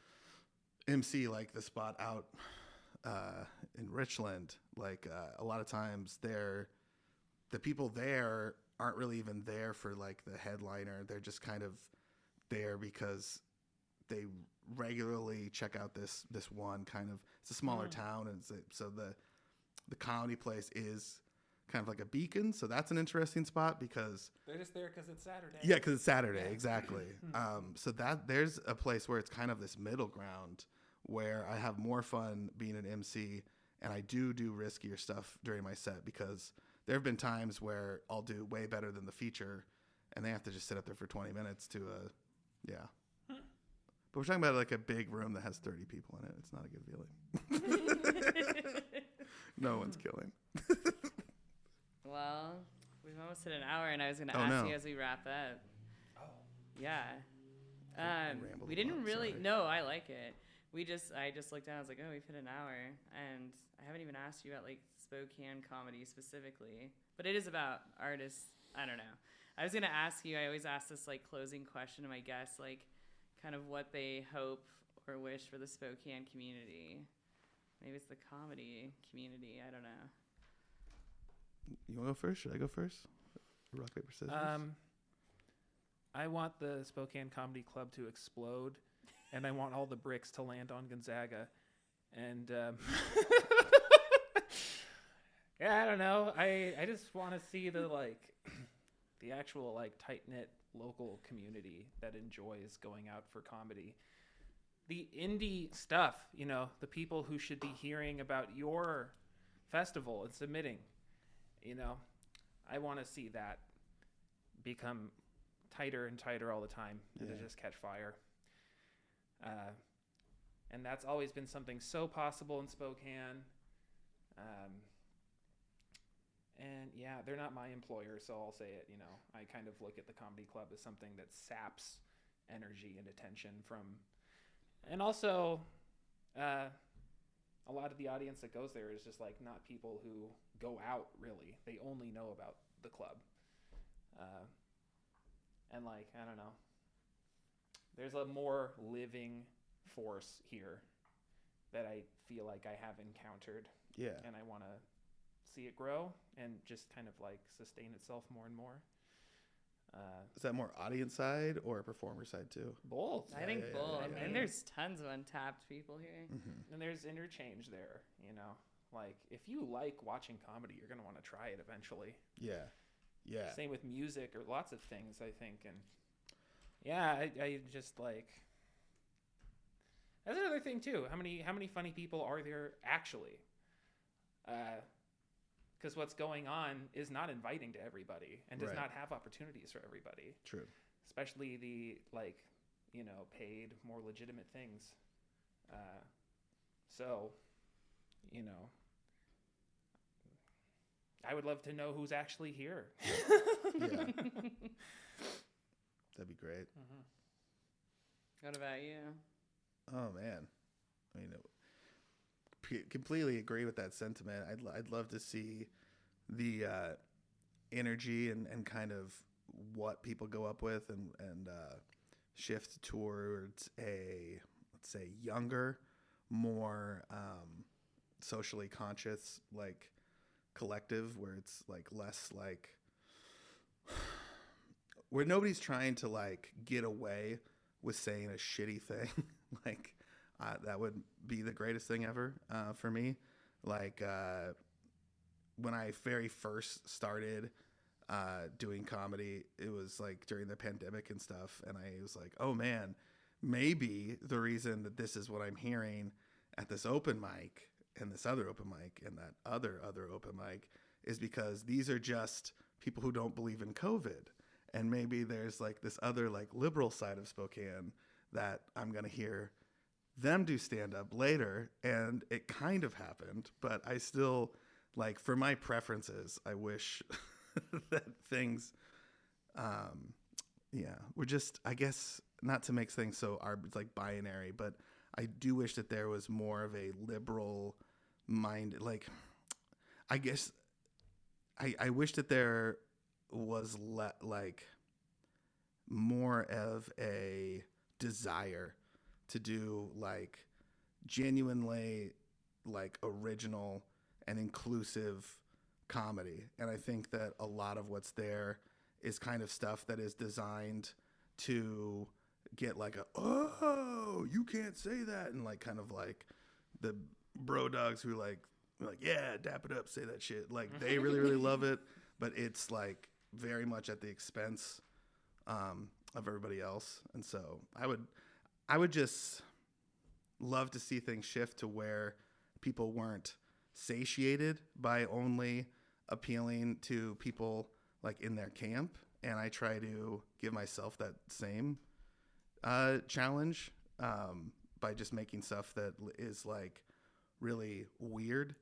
MC like the spot out in Richland, like a lot of times the people there aren't really even there for like the headliner. They're just kind of there because they regularly check out this one kind of, it's a smaller town, and so the comedy place is kind of like a beacon. So that's an interesting spot because they're just there because it's Saturday. Yeah, because it's Saturday. Exactly. So that there's a place where it's kind of this middle ground where I have more fun being an MC, and I do riskier stuff during my set because there have been times where I'll do way better than the feature, and they have to just sit up there for 20 minutes to But we're talking about like a big room that has 30 people in it. It's not a good feeling. No one's killing. Well, we've almost hit an hour, and I was going to Oh, ask no. you as we wrap up. Oh. Yeah. rambled We a didn't lot, really. sorry. No, I like it. I just looked down. I was like, oh, we've hit an hour, and I haven't even asked you about like Spokane comedy specifically, but it is about artists. I don't know. I was gonna ask you. I always ask this like closing question to my guests, like kind of what they hope or wish for the Spokane community. Maybe it's the comedy community. I don't know. You want to go first? Should I go first? Rock, paper, scissors? I want the Spokane Comedy Club to explode, and I want all the bricks to land on Gonzaga. And yeah, I don't know. I just want to see the the actual tight-knit local community that enjoys going out for comedy. The indie stuff, the people who should be hearing about your festival and submitting, I want to see that become tighter and tighter all the time and to just catch fire. And that's always been something so possible in Spokane. And yeah, they're not my employer, so I'll say it, I kind of look at the comedy club as something that saps energy and attention from, and also, a lot of the audience that goes there is just not people who go out really. They only know about the club. And I don't know, there's a more living force here that I feel like I have encountered. Yeah. And I want to see it grow and just kind of sustain itself more and more. Is that more audience side or performer side too? Both. I think yeah, both. yeah. And there's tons of untapped people here. Mm-hmm. And there's interchange there, if you like watching comedy, you're going to want to try it eventually. Yeah. Yeah. Same with music or lots of things, I think. And yeah, I just that's another thing too. How many funny people are there actually? Because what's going on is not inviting to everybody and does not have opportunities for everybody. True. Especially the paid, more legitimate things. So, I would love to know who's actually here. Yeah. That'd be great. Mm-hmm. What about you? Oh man, I mean, completely agree with that sentiment. I'd love to see the energy and kind of what people go up with and shift towards a, let's say, younger, more socially conscious collective where it's less where nobody's trying to get away with saying a shitty thing. That would be the greatest thing ever for me. When I very first started doing comedy, it was during the pandemic and stuff, and I was like, oh man, maybe the reason that this is what I'm hearing at this open mic and this other open mic and that other open mic is because these are just people who don't believe in COVID. And maybe there's this other liberal side of Spokane that I'm going to hear them do stand up later. And it kind of happened, but I still for my preferences, I wish that things, we're just, I guess, not to make things so binary, but I do wish that there was more of a liberal mind. I guess I wish that there was more of a desire to do genuinely original and inclusive comedy. And I think that a lot of what's there is kind of stuff that is designed to get oh, you can't say that, and kind of the bro dogs who yeah, dap it up, say that shit. They really, really love it, but it's very much at the expense of everybody else. And so I would just love to see things shift to where people weren't satiated by only appealing to people in their camp. And I try to give myself that same challenge by just making stuff that is like really weird,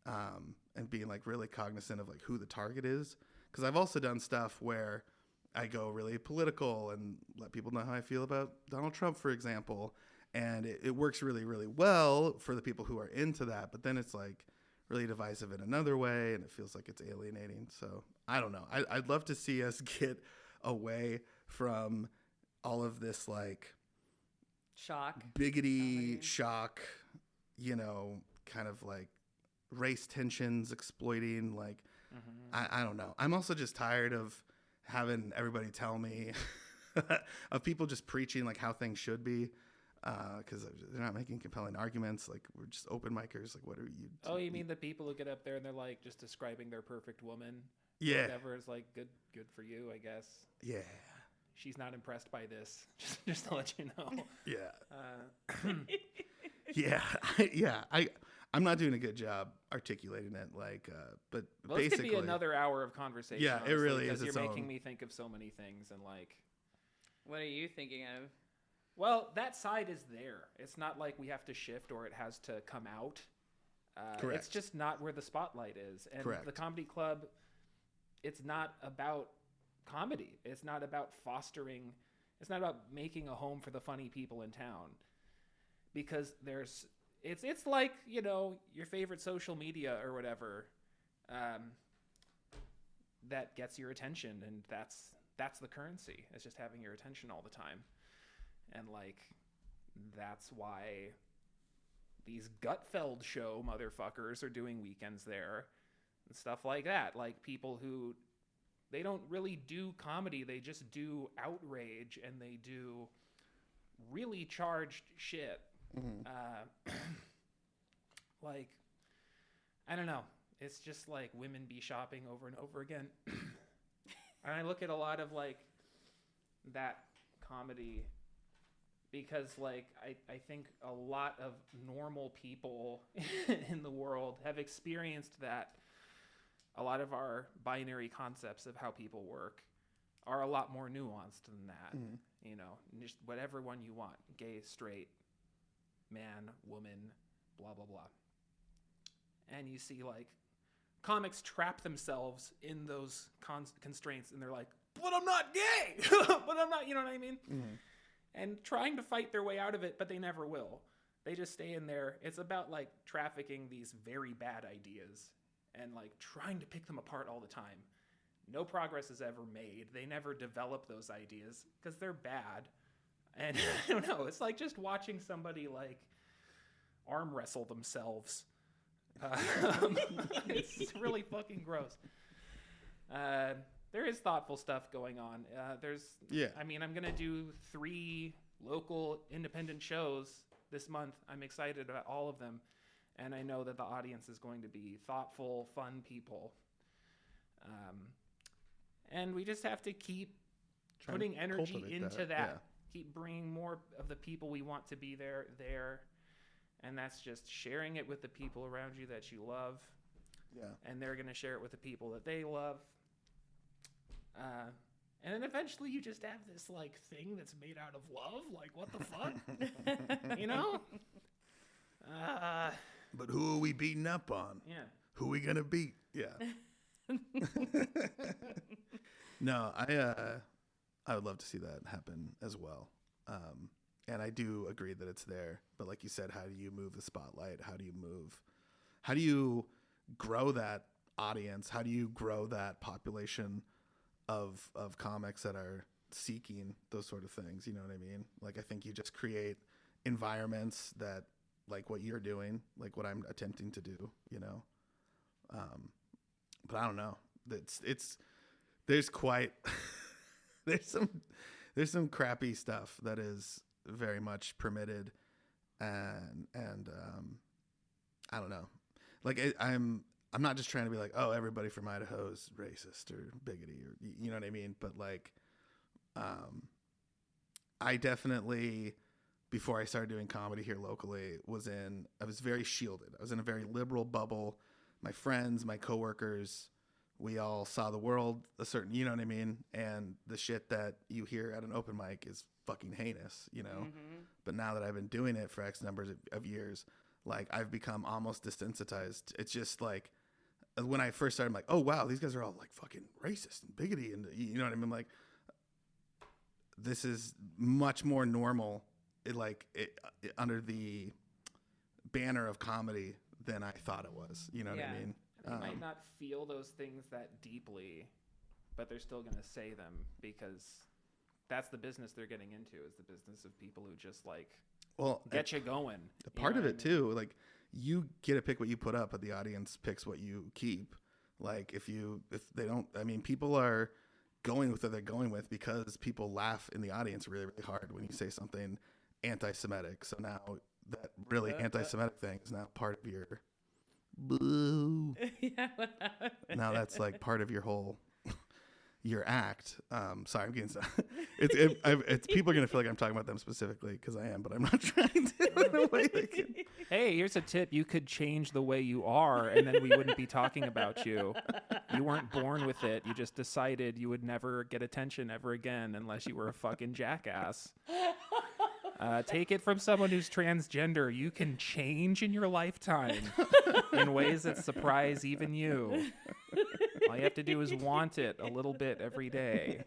and being like really cognizant of like who the target is. Because I've also done stuff where I go really political and let people know how I feel about Donald Trump, for example. And it works really, really well for the people who are into that. But then it's like really divisive in another way, and it feels like it's alienating. So I don't know. I'd love to see us get away from all of this like Shock. biggity, shock, you know, kind of like race tensions exploiting. Like, I don't know. I'm also just tired of having everybody tell me of people just preaching like how things should be. Because they're not making compelling arguments. Like, we're just open micers. Like, what are you? Oh, you mean the people who get up there and they're like just describing their perfect woman? Yeah. Whatever is like good for you, I guess. Yeah. She's not impressed by this. Just to let you know. Yeah. Yeah. Yeah. I'm not doing a good job articulating it. Like, but Well, basically, this could be another hour of conversation. Yeah, honestly, it really is. Because you're its making own. me think of so many things and like. What are you thinking of? Well, that side is there. It's not like we have to shift or it has to come out. Correct. It's just not where the spotlight is. And Correct. the comedy club, it's not about comedy. It's not about fostering. It's not about making a home for the funny people in town. Because it's like, you know, your favorite social media or whatever that gets your attention. And that's the currency. It's just having your attention all the time. And, like, that's why these Gutfeld show motherfuckers are doing weekends there and stuff like that. Like, people who, they don't really do comedy. They just do outrage and they do really charged shit. Like, I don't know. It's just, like, women be shopping over and over again. And I look at a lot of, like, that comedy... Because, like, I think a lot of normal people in the world have experienced that. A lot of our binary concepts of how people work are a lot more nuanced than that. You know, just whatever one you want. Gay, straight, man, woman, blah, blah, blah. And you see, like, comics trap themselves in those constraints. And they're like, but I'm not gay! But I'm not, you know what I mean? And trying to fight their way out of it, but they never will. They just stay in there. It's about, like, trafficking these very bad ideas and, like, trying to pick them apart all the time. No progress is ever made. They never develop those ideas because they're bad. And I don't know. It's like just watching somebody, like, arm wrestle themselves. It's really fucking gross. There is thoughtful stuff going on. I mean, I'm going to do 3 local independent shows this month. I'm excited about all of them. And I know that the audience is going to be thoughtful, fun people. And we just have to keep putting energy into that. Yeah. Keep bringing more of the people we want to be there. And that's just sharing it with the people around you that you love. Yeah. And they're going to share it with the people that they love. And then eventually you just have this, like, thing that's made out of love. Like, what the fuck? You know? But who are we beating up on? Yeah. Who are we going to beat? Yeah. No, I would love to see that happen as well. And I do agree that it's there. But like you said, how do you move the spotlight? How do you grow that audience? How do you grow that population of comics that are seeking those sort of things? You know what I mean? Like, I think you just create environments that, like what you're doing, like what I'm attempting to do, you know? But I don't know. There's some crappy stuff that is very much permitted, and I don't know. Like, I'm not just trying to be like, oh, everybody from Idaho is racist or bigoted, or you know what I mean? But like, I definitely, before I started doing comedy here locally, I was very shielded. I was in a very liberal bubble. My friends, my coworkers, we all saw the world a certain, you know what I mean? And the shit that you hear at an open mic is fucking heinous, you know? Mm-hmm. But now that I've been doing it for X numbers of years, like I've become almost desensitized. It's just like, when I first started, I'm like, oh wow, these guys are all like fucking racist and bigoted, and you know what I mean? Like, this is much more normal, under the banner of comedy than I thought it was. You know what I mean? They might not feel those things that deeply, but they're still going to say them because that's the business they're getting into, is the business of people who just like get you going. The part of it too, like you get to pick what you put up, but the audience picks what you keep. Like if they don't, I mean, people are going with what they're going with because people laugh in the audience really, really hard when you say something anti-Semitic. So now that really anti-Semitic thing is now part of your boo. Yeah, what happened? Now that's like part of your whole your act. Sorry, I'm getting it's people are gonna feel like I'm talking about them specifically because I am, but I'm not trying to in a way they can. Hey, here's a tip: you could change the way you are, and then we wouldn't be talking about you. You weren't born with it. You just decided you would never get attention ever again unless you were a fucking jackass. Take it from someone who's transgender. You can change in your lifetime in ways that surprise even you. All you have to do is want it a little bit every day.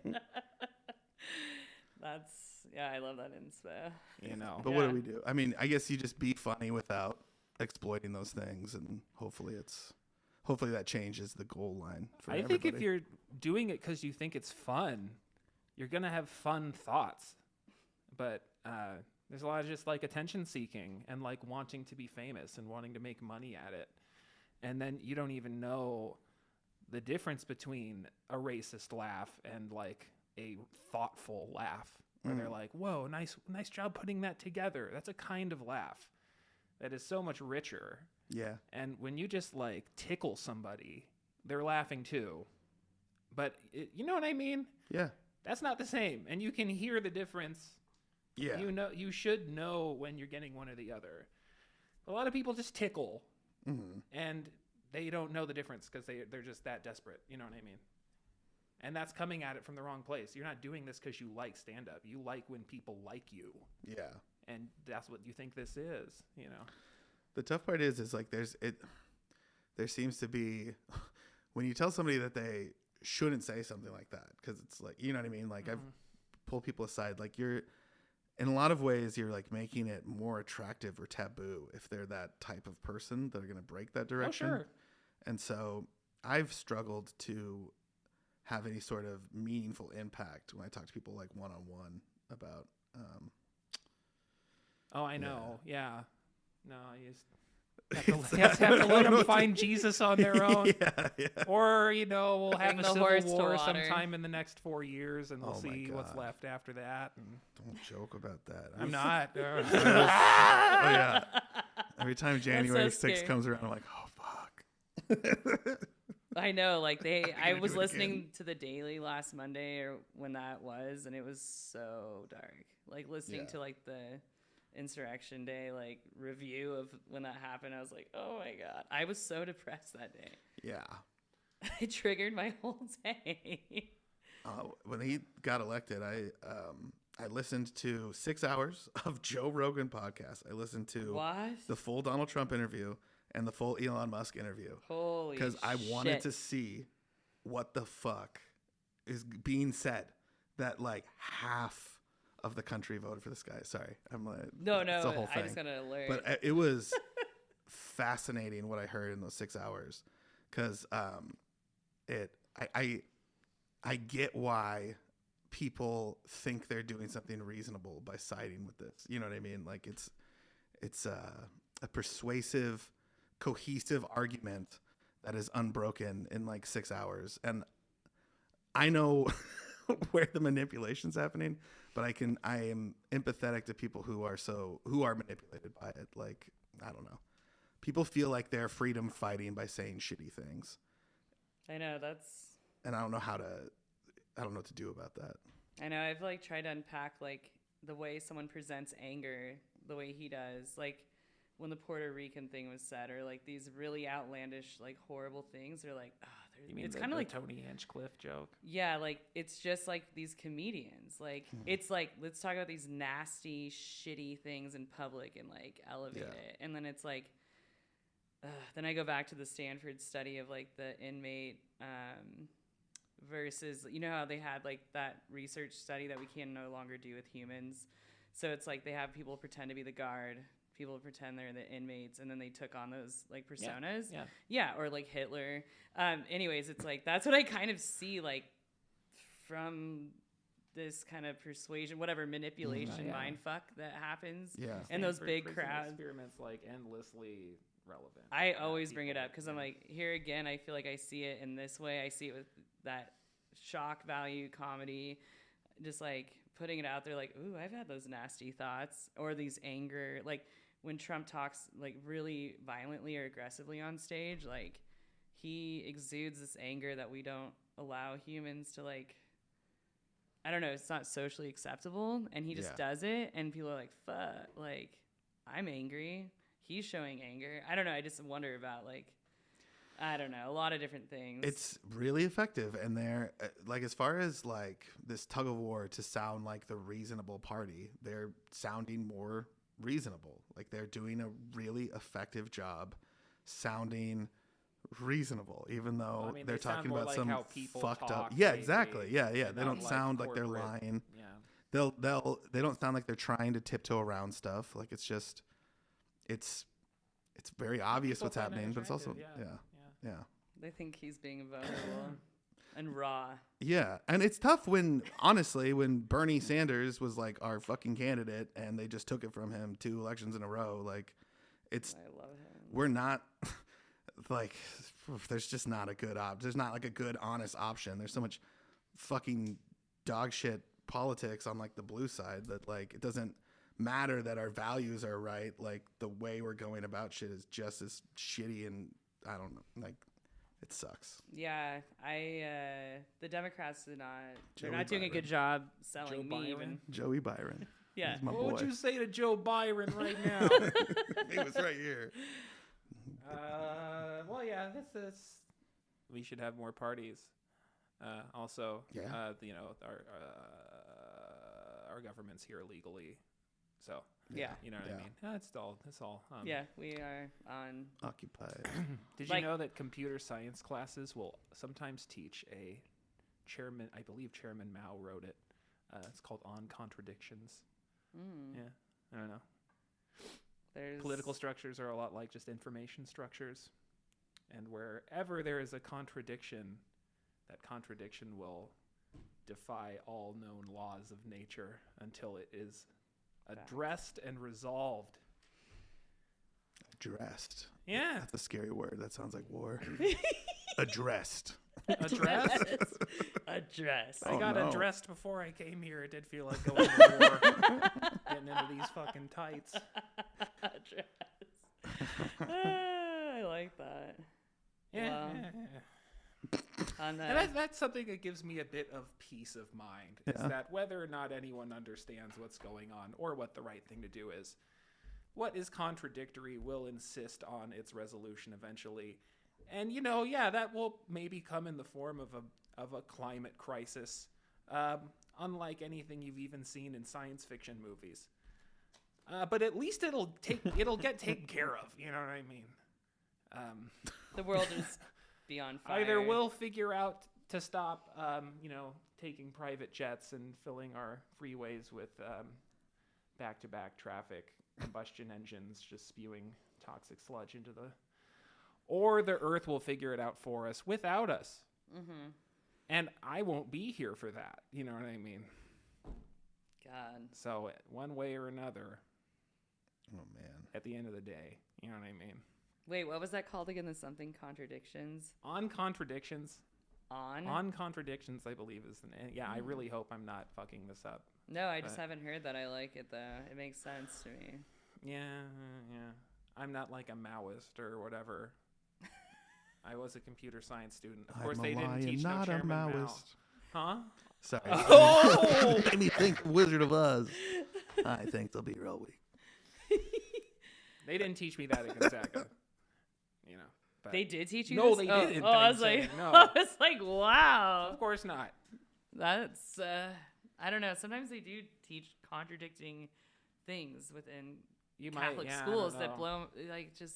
I love that inspo. You know. But what do we do? I mean, I guess you just be funny without exploiting those things, and hopefully that changes the goal line for everybody. I think if you're doing it because you think it's fun, you're gonna have fun thoughts. But there's a lot of just like attention seeking and like wanting to be famous and wanting to make money at it. And then you don't even know the difference between a racist laugh and like a thoughtful laugh where they're like, whoa, nice job putting that together. That's a kind of laugh that is so much richer. Yeah. And when you just like tickle somebody, they're laughing too. But you know what I mean? Yeah. That's not the same. And you can hear the difference. Yeah. You should know when you're getting one or the other. A lot of people just tickle, and they don't know the difference because they're just that desperate. You know what I mean? And that's coming at it from the wrong place. You're not doing this because you like stand-up. You like when people like you. Yeah. And that's what you think this is, you know? The tough part is like there seems to be, when you tell somebody that they shouldn't say something like that, because it's like, you know what I mean? Like I've pulled people aside, like in a lot of ways, you're like making it more attractive or taboo if they're that type of person that are going to break that direction. Oh, sure. And so I've struggled to have any sort of meaningful impact when I talk to people like one-on-one about. Oh, I know. Yeah. No, you just have to let them find Jesus on their own. Yeah. Or, we'll have Bring a the civil horse to war water. sometime in the next 4 years, and we'll Oh my see what's God. left after that. And Don't joke about that. I'm not. Oh yeah. Every time January 6th scary. comes around, I'm like, oh fuck. I know, like I was do it listening again. to the Daily last Monday or when that was, and it was so dark. Like listening to like the Insurrection Day like review of when that happened, I was like, oh my God. I was so depressed that day. Yeah. It triggered my whole day. When he got elected, I listened to 6 hours of Joe Rogan podcast. I listened to What? the full Donald Trump interview and the full Elon Musk interview. Holy shit. Because I wanted to see what the fuck is being said that like half of the country voted for this guy. Sorry. I'm like, No, it's a whole I thing. just got an alert. But it was fascinating what I heard in those 6 hours. Because I get why people think they're doing something reasonable by siding with this. You know what I mean? Like it's a persuasive, cohesive argument that is unbroken in like 6 hours. And I know where the manipulation's happening, but I am empathetic to people who are manipulated by it. Like, I don't know. People feel like they're freedom fighting by saying shitty things. I know And I don't know what to do about that. I know I've like tried to unpack like the way someone presents anger the way he does, like when the Puerto Rican thing was said, or like these really outlandish like horrible things. They're like, oh, You mean it's the kind of like Tony Hinchcliffe joke? Yeah, like it's just like these comedians. Like it's like let's talk about these nasty, shitty things in public and like elevate it. And then it's like, then I go back to the Stanford study of like the inmate versus, you know how they had like that research study that we can no longer do with humans. So it's like they have people pretend to be the guard, people pretend they're the inmates, and then they took on those like personas. Yeah, or like Hitler. Anyways, it's like that's what I kind of see like from this kind of persuasion, whatever manipulation, mind fuck that happens. Yeah, and those big crowds. Experiments like endlessly relevant. I always bring it up because I'm like, here again, I feel like I see it in this way. I see it with that shock value comedy, just like putting it out there like, ooh, I've had those nasty thoughts, or these anger, like when Trump talks like really violently or aggressively on stage, like he exudes this anger that we don't allow humans to, like, I don't know, it's not socially acceptable, and he just does it, and people are like, fuck, like, I'm angry, he's showing anger. I don't know, I just wonder about, like, I don't know, a lot of different things. It's really effective, and they're like, as far as like this tug of war to sound like the reasonable party, they're sounding more reasonable. Like they're doing a really effective job sounding reasonable, even though they're talking about like some fucked up. Yeah, exactly. Yeah. They don't sound like they're lying. Yeah. They don't sound like they're trying to tiptoe around stuff. Like it's just, it's very obvious what's happening, but it's also yeah. They think he's being vulnerable and raw. Yeah, and it's tough when, honestly, when Bernie Sanders was like our fucking candidate and they just took it from him 2 elections in a row. Like, it's, I love him. We're not, like, there's just not a good there's not like a good, honest option. There's so much fucking dog shit politics on like the blue side that like it doesn't matter that our values are right. Like the way we're going about shit is just as shitty, and I don't know, like it sucks. Yeah, the Democrats they're not doing a good job selling me even. Joey Byron. Yeah. He's my boy. What would you say to Joe Byron right now? He was right here. Well, yeah, this we should have more parties. Also, you know, our government's here legally, so yeah, you know what I mean. It's all. Yeah, we are on occupied. Did you know that computer science classes will sometimes teach a chairman? I believe Chairman Mao wrote it. It's called On Contradictions. Yeah, I don't know. Political structures are a lot like just information structures, and wherever there is a contradiction, that contradiction will defy all known laws of nature until it is addressed and resolved. Addressed. Yeah. That's a scary word. That sounds like war. Addressed. Addressed? Addressed. I got addressed before I came here. It did feel like going to war. Getting into these fucking tights. Addressed. I like that. Yeah. Wow. And that's something that gives me a bit of peace of mind, is that whether or not anyone understands what's going on or what the right thing to do is, what is contradictory will insist on its resolution eventually. And, you know, that will maybe come in the form of a climate crisis, unlike anything you've even seen in science fiction movies. But at least it'll get taken care of, you know what I mean? The world is beyond fire. Either we'll figure out to stop, taking private jets and filling our freeways with back-to-back traffic, combustion engines just spewing toxic sludge into or the Earth will figure it out for us without us. Mm-hmm. And I won't be here for that. You know what I mean? God. So one way or another. Oh, man. At the end of the day. You know what I mean? Wait, what was that called again? The something contradictions? On Contradictions. On Contradictions, I believe is the name. Yeah, I really hope I'm not fucking this up. No, I just haven't heard that. I like it, though. It makes sense to me. Yeah. I'm not like a Maoist or whatever. I was a computer science student. Of course, they didn't teach no Chairman Mao. Huh? Sorry. Oh! Made me think Wizard of Oz. I think they'll be real weak. They didn't teach me that at Gonzaga. But They did teach you No, this? they didn't, Oh, I I'm was like, saying, no. I was like, wow. Of course not. That's, I don't know. Sometimes they do teach contradicting things within Catholic schools that blow, like, just,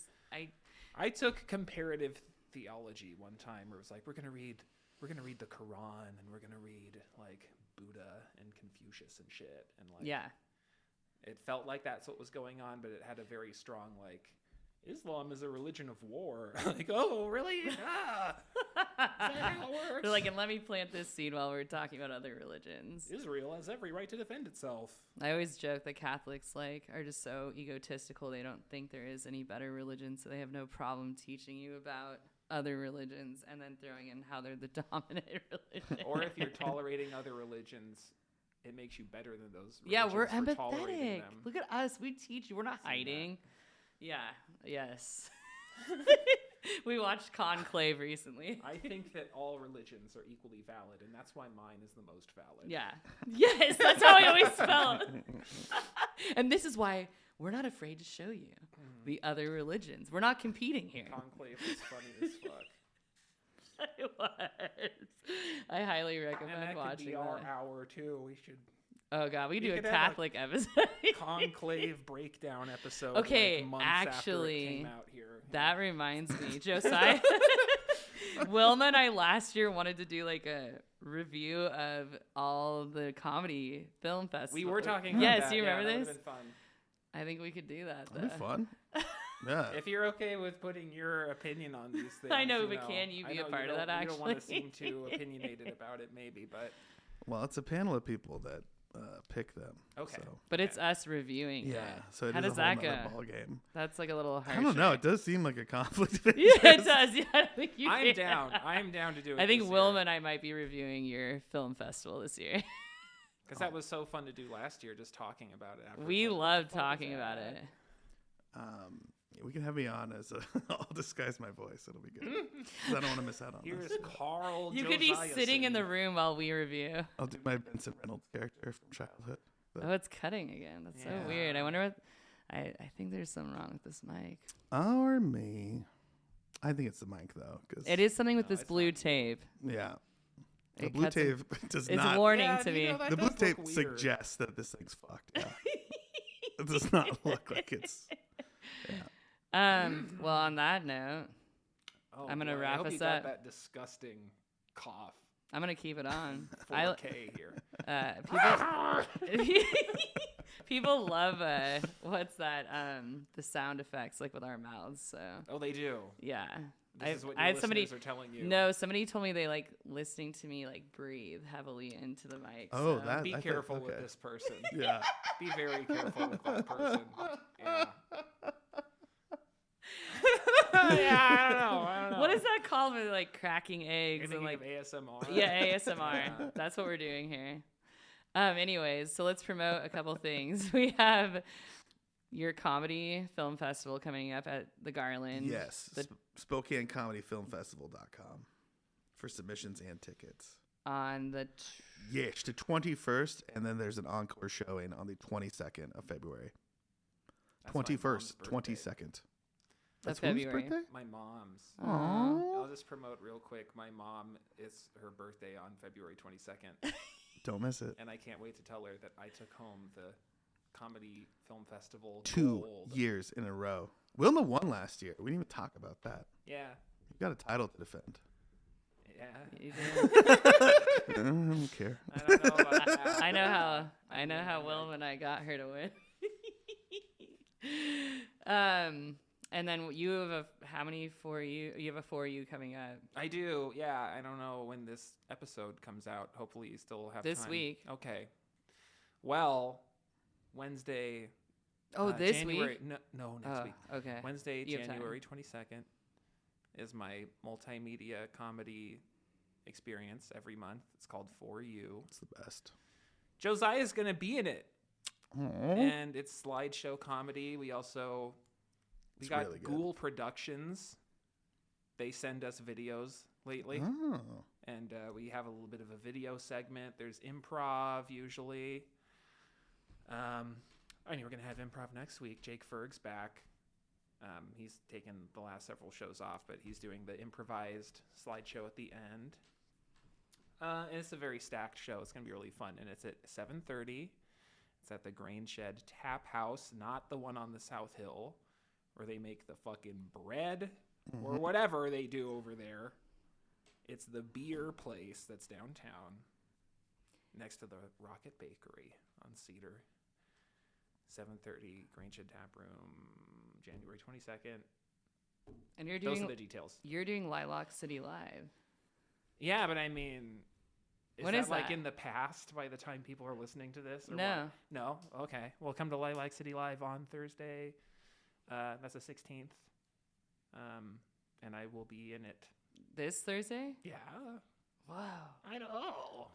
I took comparative theology one time where it was like, we're gonna read the Quran and we're gonna read like Buddha and Confucius and shit, and like, yeah. it felt like that's what was going on, but it had a very strong like, Islam is a religion of war. Like, oh really? Ah, is that how it works? They're like, and let me plant this seed while we're talking about other religions. Israel has every right to defend itself. I always joke that Catholics like are just so egotistical. They don't think there is any better religion, so they have no problem teaching you about other religions and then throwing in how they're the dominant religion. Or if you're tolerating other religions, it makes you better than those religions. Yeah, we're for tolerating empathetic. them. Look at us. We teach you. We're not hiding. Yeah. Yes. We watched Conclave recently. I think that all religions are equally valid, and that's why mine is the most valid. Yeah. Yes, that's how I always felt. And this is why we're not afraid to show you the other religions. We're not competing here. Conclave is funny as fuck. It was. I highly recommend And that watching could be that. our hour too. We should Oh god, we do a could have Catholic episode. Conclave breakdown episode. Okay, like months actually, after it came out here. That reminds me, Josiah. Wilma and I last year wanted to do like a review of all the comedy film festivals. We were talking about Yes, that. you remember that this? would've been fun. I think we could do that. That'd be fun. Yeah. If you're okay with putting your opinion on these things. I know, you but can you I be a know part of that, You don't want to actually? seem too opinionated about it, maybe, but Well, it's a panel of people that pick them. okay. So. But it's us reviewing Yeah. it. So it How is does a whole that nother go? ball game. That's like a little harsh. I don't know. It does seem like a conflict of Yeah, interest. it does. Yeah, I think you I'm can. down. I'm down to do it. I think this Wilma year. and I might be reviewing your film festival this year. Because that was so fun to do last year, just talking about it. After We like, love what the fuck talking was about that? it. We can have me on as I'll disguise my voice. It'll be good. 'Cause I don't want to miss out on Here's this. Carl. You could be Josiah sitting in the singing. room while we review. I'll do my Vincent Reynolds character from childhood. But- Oh, it's cutting again. That's so Yeah. weird. I wonder what. I think there's something wrong with this mic. Or me. I think it's the mic though, because It is something with No, this it's blue not. tape. yeah, the It blue cuts in- tape does It's not. warning Yeah, to you me. know, that The blue does tape look weird. suggests that this thing's fucked. Yeah, it does not look like it's. Well, on that note, Oh, I'm gonna boy, wrap I hope us you got up. that disgusting cough. I'm gonna keep it on. 4K here. People, people love what's that? The sound effects like with our mouths. So Oh, they do. yeah, This is what I your had somebody. listeners are telling you. No, somebody told me they like listening to me like breathe heavily into the mic. Oh, so. that- Be I think- careful with okay. this person. Yeah. Be very careful with that person. Yeah. Yeah, I don't know. What is that called? With like cracking You're eggs and thinking like of ASMR? yeah, ASMR. Yeah. That's what we're doing here. Anyways, so let's promote a couple things. We have your comedy film festival coming up at the Garland. Yes, The- Spokane Comedy Film Festival.com for submissions and tickets. On the Yes, the 21st, and then there's an encore showing on the 22nd of February. That's my mom's 21st, birthday. 22nd. That's February. whose birthday? My mom's. Aww. I'll just promote real quick. My mom, it's her birthday on February 22nd, Don't miss it. and I can't wait to tell her that I took home the Comedy Film Festival 2 gold. years in a row. Wilma won last year. We didn't even talk about that. Yeah. You've got a title to defend. Yeah. You I don't care. I don't know about that. I know how Wilma and I got her to win. And then you have how many for you? You have a for you coming up I do. Yeah. I don't know when this episode comes out. Hopefully you still have this time. week. Okay. Well, Wednesday. Oh, this January, week? No, next Oh, week. okay. Wednesday, You have time. January 22nd is my multimedia comedy experience every month. It's called For You. It's the best. Josiah's going to be in it. Aww. And it's slideshow comedy. We got It's really good. Ghoul Productions. They send us videos lately. Oh. And we have a little bit of a video segment. There's improv usually. I mean, we're going to have improv next week. Jake Ferg's back. He's taken the last several shows off, but he's doing the improvised slideshow at the end. And it's a very stacked show. It's going to be really fun. And it's at 7:30. It's at the Grain Shed Tap House, not the one on the South Hill where they make the fucking bread or whatever they do over there. It's the beer place that's downtown next to the Rocket Bakery on Cedar. 7:30, Grain Shed Taproom, January 22nd. And you're Those doing are the details. You're doing Lilac City Live. Yeah, but I mean, When is like that? in the past by the time people are listening to this? Or No. what? No? Okay. Well, come to Lilac City Live on Thursday. That's the 16th. And I will be in it. This Thursday? Yeah. Wow. I know.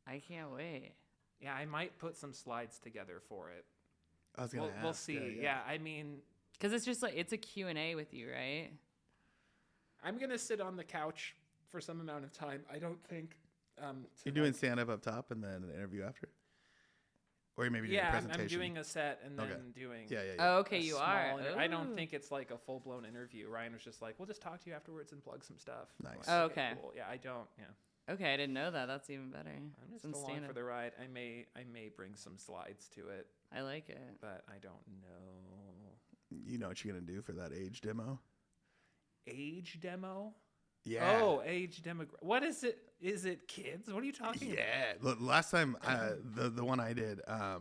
I can't wait. Yeah, I might put some slides together for it. I was gonna We'll ask. see. Yeah, I mean, Because it's just like, it's a Q&A with you, right? I'm going to sit on the couch for some amount of time. I don't think... You're doing stand-up up top and then an interview after? Or you maybe doing a presentation? I'm doing a set and then Okay. doing... Yeah. Oh, okay, a you small are. I don't Ooh. think it's like a full-blown interview. Ryan was just like, we'll just talk to you afterwards and plug some stuff. I'm Nice. like, Oh, okay. Cool. Yeah, I don't... Yeah. Okay, I didn't know that. That's even better. I'm just Some along stand-up. for the ride. I may bring some slides to it, I like it. but I don't know. You know what you're going to do for that age demo? Age demo? Yeah. Oh, age demo. What is it? Is it kids? What are you talking about? Yeah. Look, last time, the one I did, I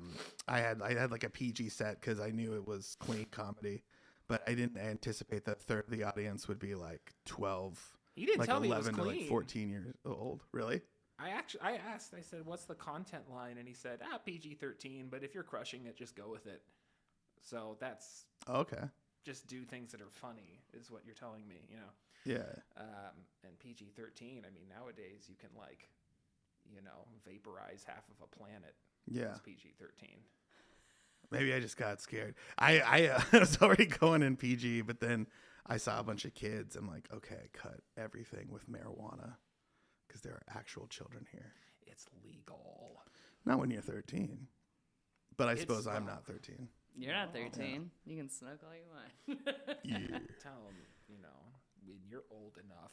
had like a PG set because I knew it was clean comedy, but I didn't anticipate that a third of the audience would be like 12. You didn't like tell me it 11 was to clean. like 14 years old. Really? I asked, I said, what's the content line? And he said, PG-13, but if you're crushing it, just go with it. So that's Okay. just do things that are funny is what you're telling me, you know? Yeah. And PG-13, I mean, nowadays you can vaporize half of a planet. Yeah. It's PG-13. Maybe I just got scared. I was already going in PG, but then I saw a bunch of kids. I'm like, okay, cut everything with marijuana because there are actual children here. It's legal. Not when you're 13. But I It's suppose I'm not. not 13. You're not 13. You can smoke all you want. Yeah. Tell them, when you're old enough,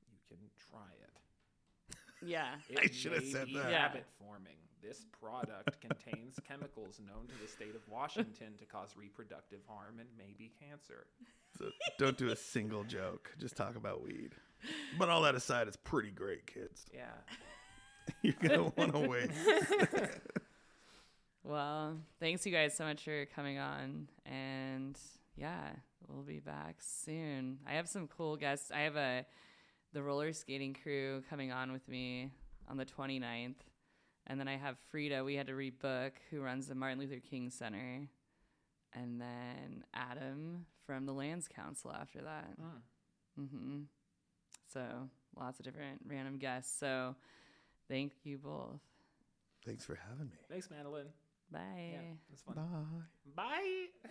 you can try it. Yeah. It I should have may said be that. Yeah. habit forming. This product contains chemicals known to the state of Washington to cause reproductive harm and maybe cancer. So don't do a single joke. Just talk about weed. But all that aside, it's pretty great, kids. Yeah. You're going to want to wait. Well, thanks you guys so much for coming on. And yeah, we'll be back soon. I have some cool guests. I have the roller skating crew coming on with me on the 29th. And then I have Frida, we had to rebook, who runs the Martin Luther King Center. And then Adam from the Lands Council after that. So lots of different random guests. So thank you both. Thanks for having me. Thanks, Madeline. Bye. Yeah, that's fun. Bye. Bye.